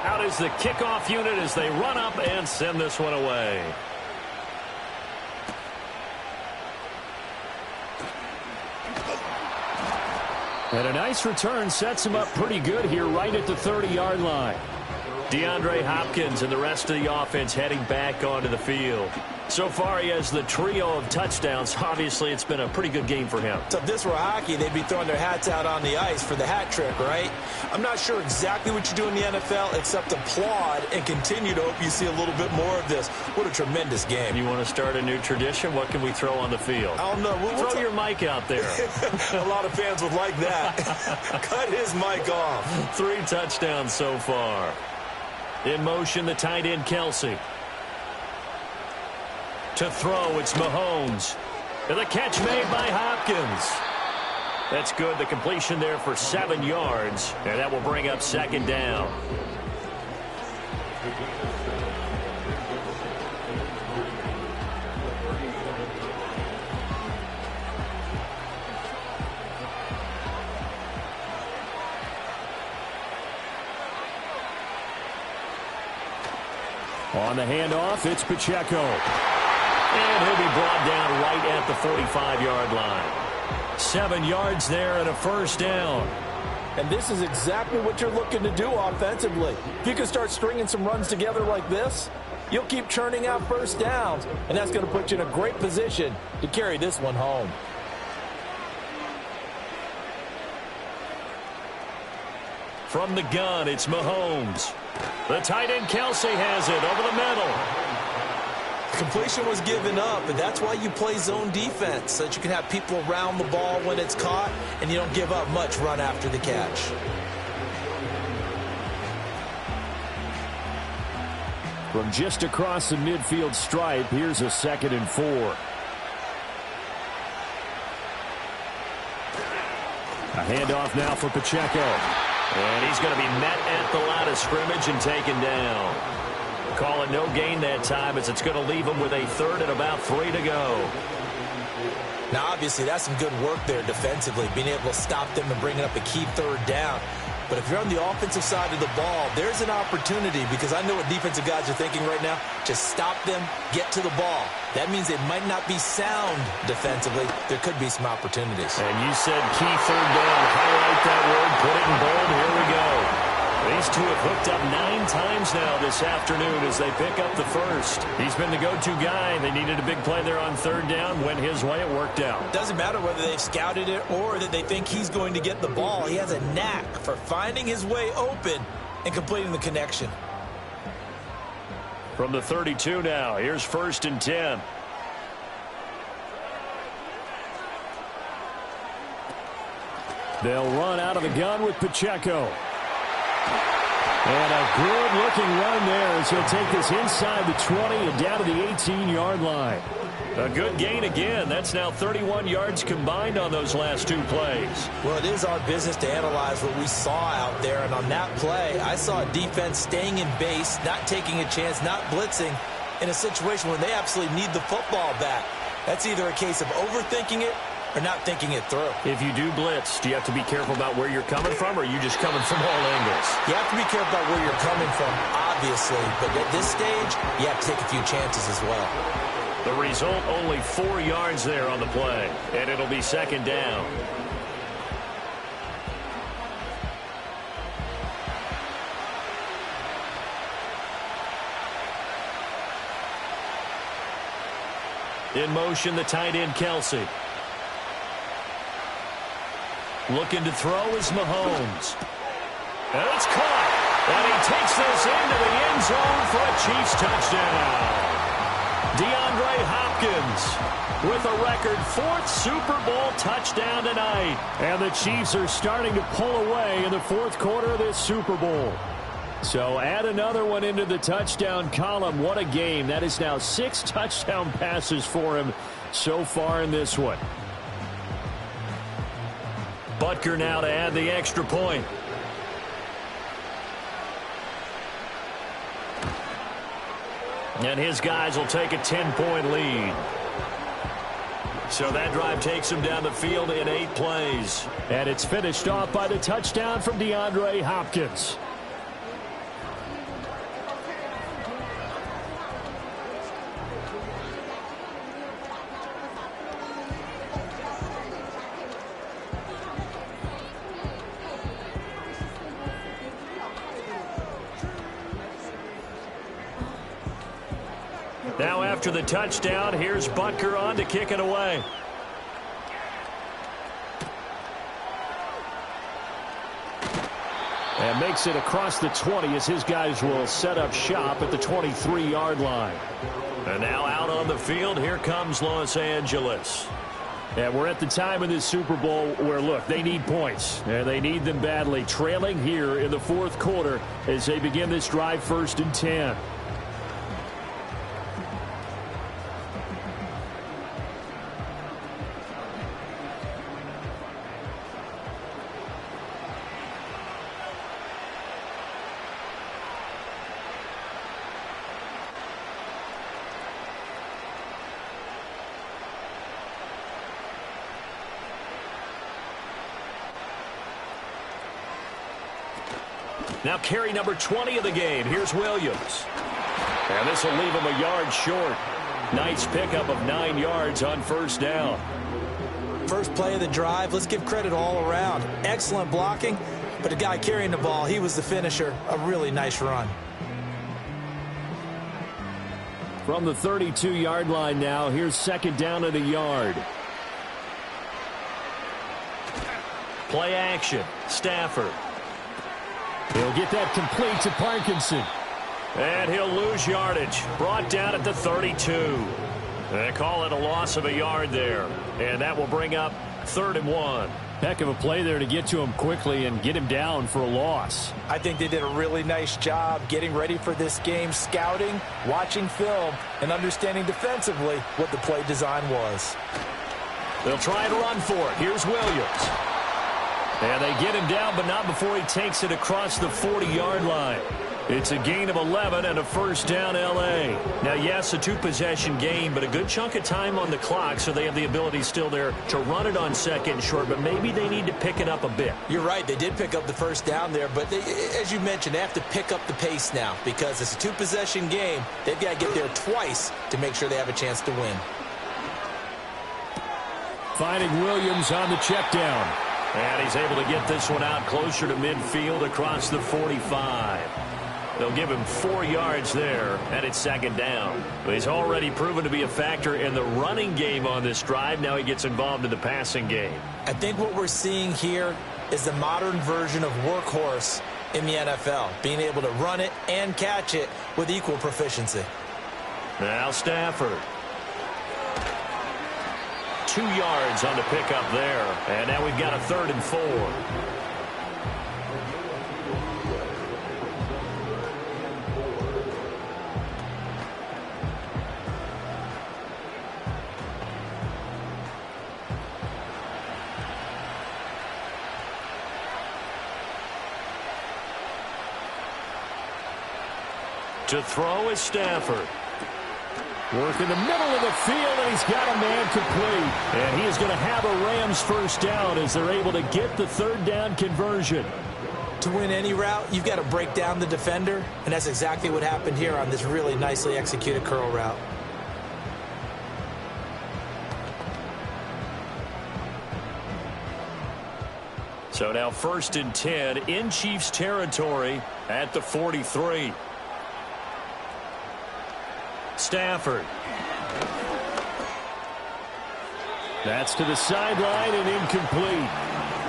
Out is the kickoff unit as they run up and send this one away. And a nice return sets him up pretty good here right at the 30-yard line. DeAndre Hopkins and the rest of the offense heading back onto the field. So far, he has the trio of touchdowns. Obviously, it's been a pretty good game for him. So if this were hockey, they'd be throwing their hats out on the ice for the hat trick, right? I'm not sure exactly what you do in the NFL except applaud and continue to hope you see a little bit more of this. What a tremendous game. You want to start a new tradition? What can we throw on the field? I don't know. Throw your mic out there. A lot of fans would like that. Cut his mic off. 3 touchdowns so far. In motion, the tight end, Kelsey. To throw, it's Mahomes. And the catch made by Hopkins. That's good. The completion there for 7 yards. And that will bring up second down. On the handoff, it's Pacheco. And he'll be brought down right at the 45-yard line. 7 yards there and a first down. And this is exactly what you're looking to do offensively. If you can start stringing some runs together like this, you'll keep churning out first downs, and that's going to put you in a great position to carry this one home. From the gun, it's Mahomes. The tight end, Kelsey, has it over the middle. Completion was given up, and that's why you play zone defense, so that you can have people around the ball when it's caught, and you don't give up much run after the catch. From just across the midfield stripe, here's a 2nd and 4. A handoff now for Pacheco. And he's going to be met at the line of scrimmage and taken down. Call it no gain that time as it's going to leave him with a 3rd and about 3 to go. Now, obviously, that's some good work there defensively, being able to stop them and bringing up a key 3rd down. But if you're on the offensive side of the ball, there's an opportunity because I know what defensive guys are thinking right now. Just stop them, get to the ball. That means they might not be sound defensively. There could be some opportunities. And you said key 3rd down. Highlight that word. Put it in bold. Here we go. These two have hooked up 9 times now this afternoon as they pick up the first. He's been the go-to guy. They needed a big play there on 3rd down. Went his way. It worked out. Doesn't matter whether they've scouted it or that they think he's going to get the ball. He has a knack for finding his way open and completing the connection. From the 32 now, here's 1st and 10. They'll run out of the gun with Pacheco. And a good-looking run there as he'll take this inside the 20 and down to the 18-yard line. A good gain again. That's now 31 yards combined on those last 2 plays. Well, it is our business to analyze what we saw out there. And on that play, I saw a defense staying in base, not taking a chance, not blitzing in a situation where they absolutely need the football back. That's either a case of overthinking it or not thinking it through. If you do blitz, do you have to be careful about where you're coming from, or are you just coming from all angles? You have to be careful about where you're coming from, obviously. But at this stage, you have to take a few chances as well. The result, only 4 yards there on the play, and it'll be 2nd down. In motion, the tight end, Kelsey. Looking to throw is Mahomes. And it's caught. And he takes this into the end zone for a Chiefs touchdown. DeAndre Hopkins with a record 4th Super Bowl touchdown tonight. And the Chiefs are starting to pull away in the 4th quarter of this Super Bowl. So add another one into the touchdown column. What a game. That is now 6 touchdown passes for him so far in this one. Butker now to add the extra point. And his guys will take a 10-point lead. So that drive takes him down the field in 8 plays. And it's finished off by the touchdown from DeAndre Hopkins. Now after the touchdown, here's Butker on to kick it away. And makes it across the 20 as his guys will set up shop at the 23-yard line. And now out on the field, here comes Los Angeles. And we're at the time in this Super Bowl where, look, they need points. And they need them badly. Trailing here in the fourth quarter as they begin this drive 1st and 10. Now carry number 20 of the game. Here's Williams. And this will leave him a yard short. Nice pickup of 9 yards on 1st down. First play of the drive, let's give credit all around. Excellent blocking, but the guy carrying the ball, he was the finisher. A really nice run. From the 32-yard line now, here's 2nd down and a yard. Play action. Stafford. He'll get that complete to Parkinson. And he'll lose yardage. Brought down at the 32. They call it a loss of a yard there. And that will bring up 3rd and 1. Heck of a play there to get to him quickly and get him down for a loss. I think they did a really nice job getting ready for this game, scouting, watching film, and understanding defensively what the play design was. They'll try and run for it. Here's Williams. And they get him down, but not before he takes it across the 40-yard line. It's a gain of 11 and a 1st down L.A. Now, yes, a 2-possession game, but a good chunk of time on the clock, so they have the ability still there to run it on 2nd and short, but maybe they need to pick it up a bit. You're right. They did pick up the 1st down there, but they, as you mentioned, they have to pick up the pace now because it's a 2-possession game. They've got to get there twice to make sure they have a chance to win. Finding Williams on the check down. And he's able to get this one out closer to midfield across the 45. They'll give him 4 yards there, and it's 2nd down. But he's already proven to be a factor in the running game on this drive. Now he gets involved in the passing game. I think what we're seeing here is the modern version of workhorse in the NFL, being able to run it and catch it with equal proficiency. Now Stafford. 2 yards on the pickup there. And now we've got a 3rd and 4. To throw is Stafford. Work in the middle of the field, and he's got a man complete. And he is going to have a Rams 1st down as they're able to get the 3rd down conversion. To win any route, you've got to break down the defender, and that's exactly what happened here on this really nicely executed curl route. So now 1st and 10 in Chiefs territory at the 43. Stafford. That's to the sideline and incomplete.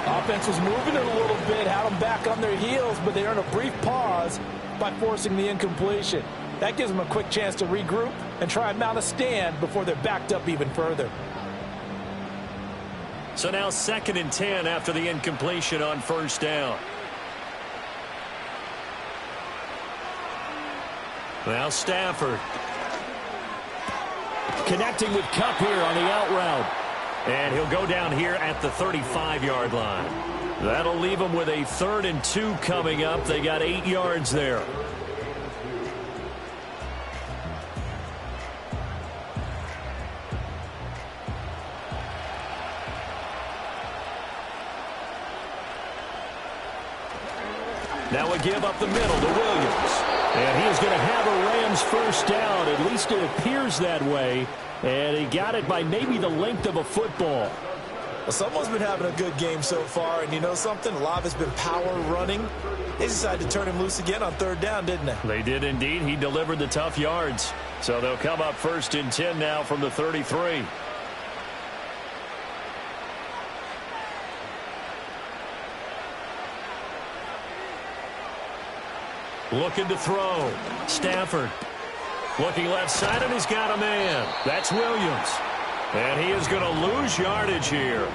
Offense was moving it a little bit, had them back on their heels, but they earned a brief pause by forcing the incompletion. That gives them a quick chance to regroup and try and mount a stand before they're backed up even further. So now 2nd and 10 after the incompletion on 1st down. Now Stafford. Connecting with Kupp here on the out route. And he'll go down here at the 35-yard line. That'll leave him with a 3rd and 2 coming up. They got 8 yards there. Now a give up the middle to Williams. And he is going to have a Rams 1st down. At least it appears that way. And he got it by maybe the length of a football. Well, someone's been having a good game so far, and you know something? A lot of it's been power running. They decided to turn him loose again on 3rd down, didn't they? They did indeed. He delivered the tough yards. So they'll come up 1st and 10 now from the 33. Looking to throw. Stafford. Looking left side, and he's got a man. That's Williams. And he is going to lose yardage here.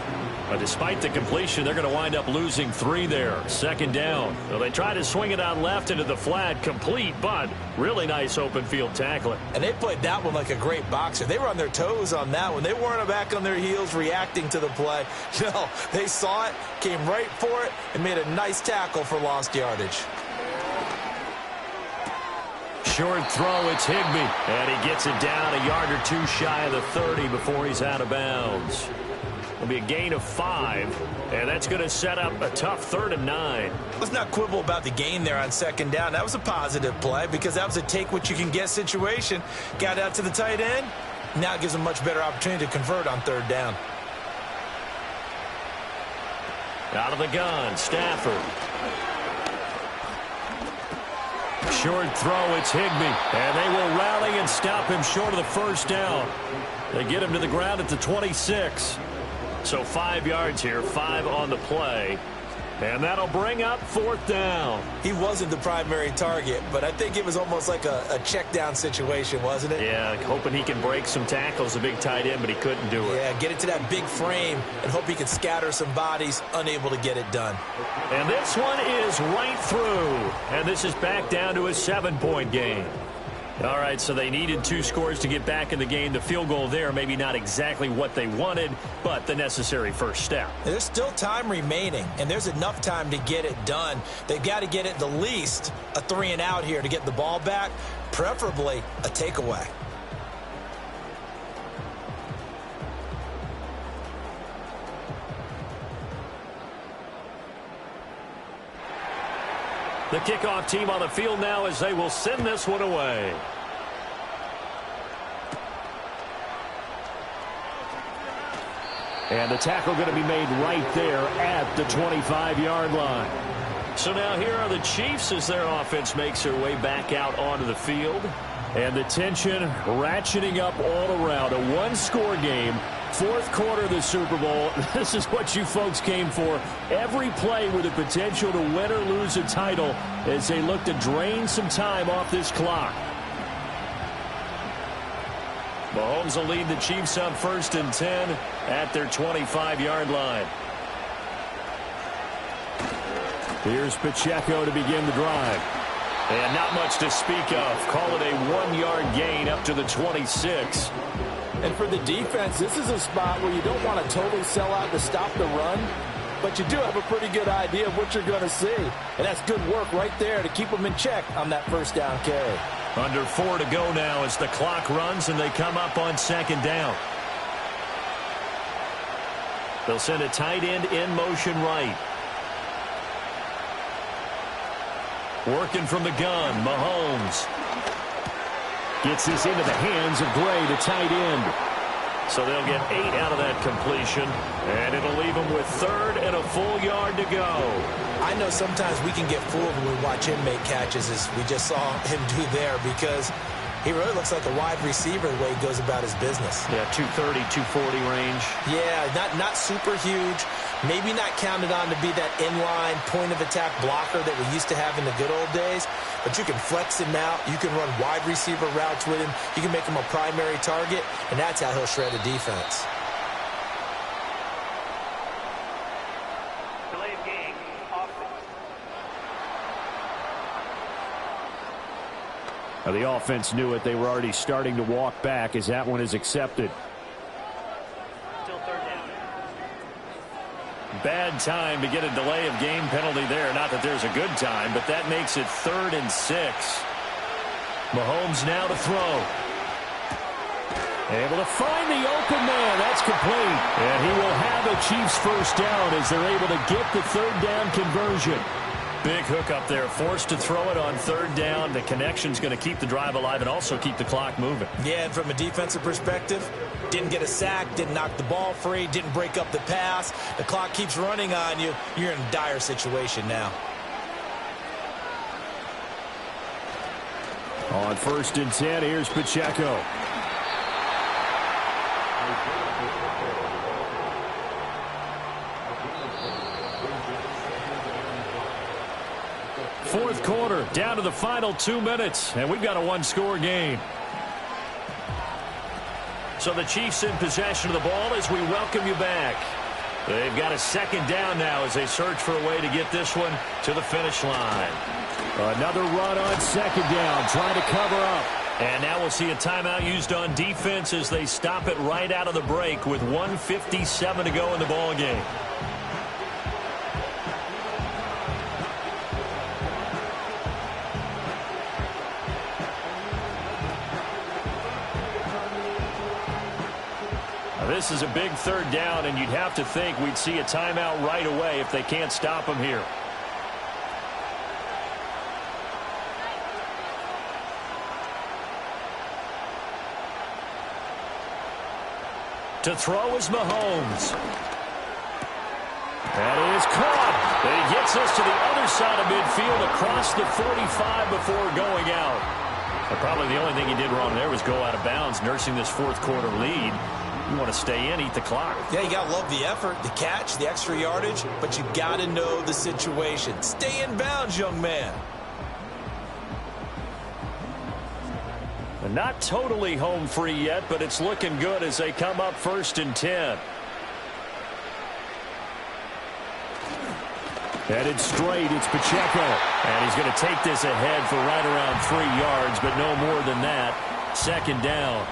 But despite the completion, they're going to wind up losing 3 there. 2nd down. So they try to swing it out left into the flat. Complete, but really nice open field tackling. And they played that one like a great boxer. They were on their toes on that one. They weren't back on their heels reacting to the play. No, they saw it, came right for it, and made a nice tackle for lost yardage. Short throw, it's Higbee. And he gets it down a yard or 2 shy of the 30 before he's out of bounds. It'll be a gain of 5, and that's going to set up a tough 3rd and 9. Let's not quibble about the gain there on 2nd down. That was a positive play because that was a take-what-you-can-get situation. Got out to the tight end. Now it gives them a much better opportunity to convert on 3rd down. Out of the gun, Stafford. Short throw, it's Higbee. And they will rally and stop him short of the 1st down. They get him to the ground at the 26. So 5 yards here, 5 on the play. And that'll bring up 4th down. He wasn't the primary target, but I think it was almost like a check down situation, wasn't it? Yeah, like hoping he can break some tackles, a big tight end, but he couldn't do it. Yeah, get it to that big frame and hope he can scatter some bodies, unable to get it done. And this one is right through. And this is back down to a 7-point game. All right, so they needed 2 scores to get back in the game. The field goal there, maybe not exactly what they wanted, but the necessary first step. There's still time remaining, and there's enough time to get it done. They've got to get it the least a 3 and out here to get the ball back, preferably a takeaway. The kickoff team on the field now as they will send this one away. And the tackle going to be made right there at the 25-yard line. So now here are the Chiefs as their offense makes their way back out onto the field. And the tension ratcheting up all around. A 1-score game. 4th quarter of the Super Bowl. This is what you folks came for. Every play with the potential to win or lose a title as they look to drain some time off this clock. Mahomes will lead the Chiefs up 1st and 10 at their 25-yard line. Here's Pacheco to begin the drive. And not much to speak of. Call it a 1-yard gain up to the 26. And for the defense, this is a spot where you don't want to totally sell out to stop the run, but you do have a pretty good idea of what you're going to see. And that's good work right there to keep them in check on that 1st down carry. Under 4 to go now as the clock runs and they come up on 2nd down. They'll send a tight end in motion right. Working from the gun, Mahomes. Gets this into the hands of Gray, the tight end. So they'll get 8 out of that completion, and it'll leave them with 3rd and a full yard to go. I know sometimes we can get fooled when we watch him make catches, as we just saw him do there, because he really looks like a wide receiver the way he goes about his business. Yeah, 230, 240 range. Yeah, not super huge. Maybe not counted on to be that inline point-of-attack blocker that we used to have in the good old days. But you can flex him out. You can run wide receiver routes with him. You can make him a primary target, and that's how he'll shred a defense. Delay of game. Now the offense knew it. They were already starting to walk back as that one is accepted. Still 3rd down. Bad time to get a delay of game penalty there. Not that there's a good time, but that makes it 3rd and 6. Mahomes now to throw. Able to find the open man. That's complete. And he will have a Chiefs 1st down as they're able to get the 3rd down conversion. Big hook up there. Forced to throw it on third down. The connection's going to keep the drive alive and also keep the clock moving. Yeah, and from a defensive perspective, didn't get a sack, didn't knock the ball free, didn't break up the pass. The clock keeps running on you. You're in a dire situation now. On 1st and 10, here's Pacheco. Fourth quarter, down to the final 2 minutes, and we've got a one-score game. So the Chiefs in possession of the ball as we welcome you back. They've got a second down now as they search for a way to get this one to the finish line. Another run on second down, trying to cover up. And now we'll see a timeout used on defense as they stop it right out of the break with 1:57 to go in the ball game. This is a big third down, and you'd have to think we'd see a timeout right away if they can't stop them here. To throw is Mahomes. That is caught. And he gets us to the other side of midfield across the 45 before going out. And probably the only thing he did wrong there was go out of bounds, nursing this fourth quarter lead. You want to stay in, eat the clock. Yeah, you got to love the effort, the catch, the extra yardage, but you got to know the situation. Stay in bounds, young man. Not totally home free yet, but it's looking good as they come up 1st and 10. Headed straight, it's Pacheco. And he's going to take this ahead for right around 3 yards, but no more than that. Second down.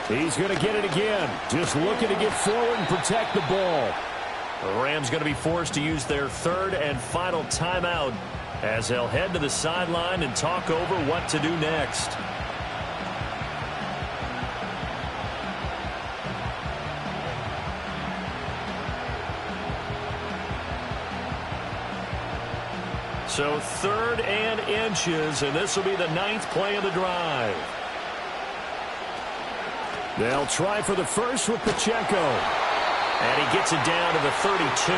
He's going to get it again. Just looking to get forward and protect the ball. The Rams going to be forced to use their third and final timeout as they'll head to the sideline and talk over what to do next. So 3rd and inches, and this will be the 9th play of the drive. They'll try for the first with Pacheco. And he gets it down to the 32.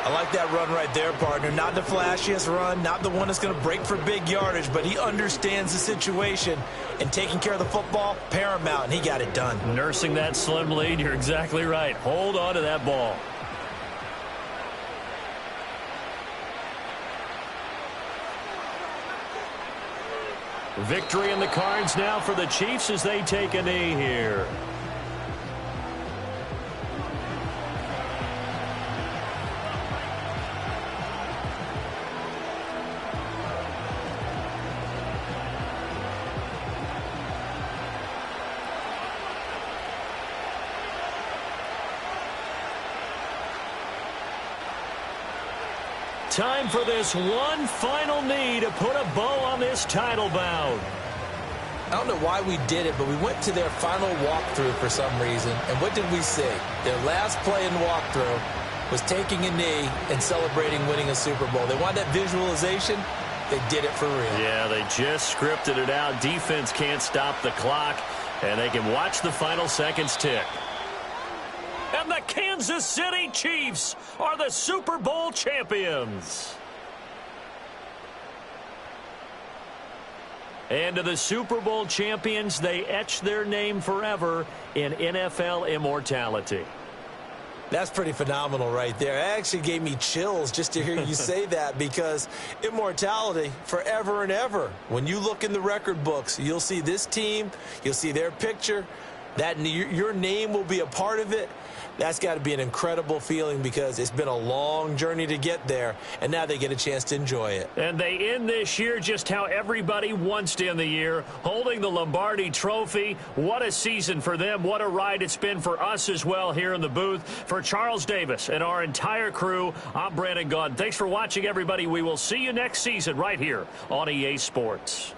I like that run right there, partner. Not the flashiest run, not the one that's going to break for big yardage, but he understands the situation, and taking care of the football, paramount, and he got it done. Nursing that slim lead, you're exactly right. Hold on to that ball. Victory in the cards now for the Chiefs as they take a knee here. Time for this one final knee to put a bow on this title bout. I don't know why we did it, but we went to their final walkthrough for some reason. And what did we see? Their last play in walkthrough was taking a knee and celebrating winning a Super Bowl. They wanted that visualization. They did it for real. Yeah, they just scripted it out. Defense can't stop the clock, and they can watch the final seconds tick. And the Kansas City Chiefs are the Super Bowl champions. And to the Super Bowl champions, they etch their name forever in NFL immortality. That's pretty phenomenal right there. It actually gave me chills just to hear you say that, because immortality forever and ever. When you look in the record books, you'll see this team, you'll see their picture, that your name will be a part of it, that's got to be an incredible feeling because it's been a long journey to get there, and now they get a chance to enjoy it. And they end this year just how everybody wants to end the year, holding the Lombardi Trophy. What a season for them. What a ride it's been for us as well here in the booth. For Charles Davis and our entire crew, I'm Brandon Gaudin. Thanks for watching, everybody. We will see you next season right here on EA Sports.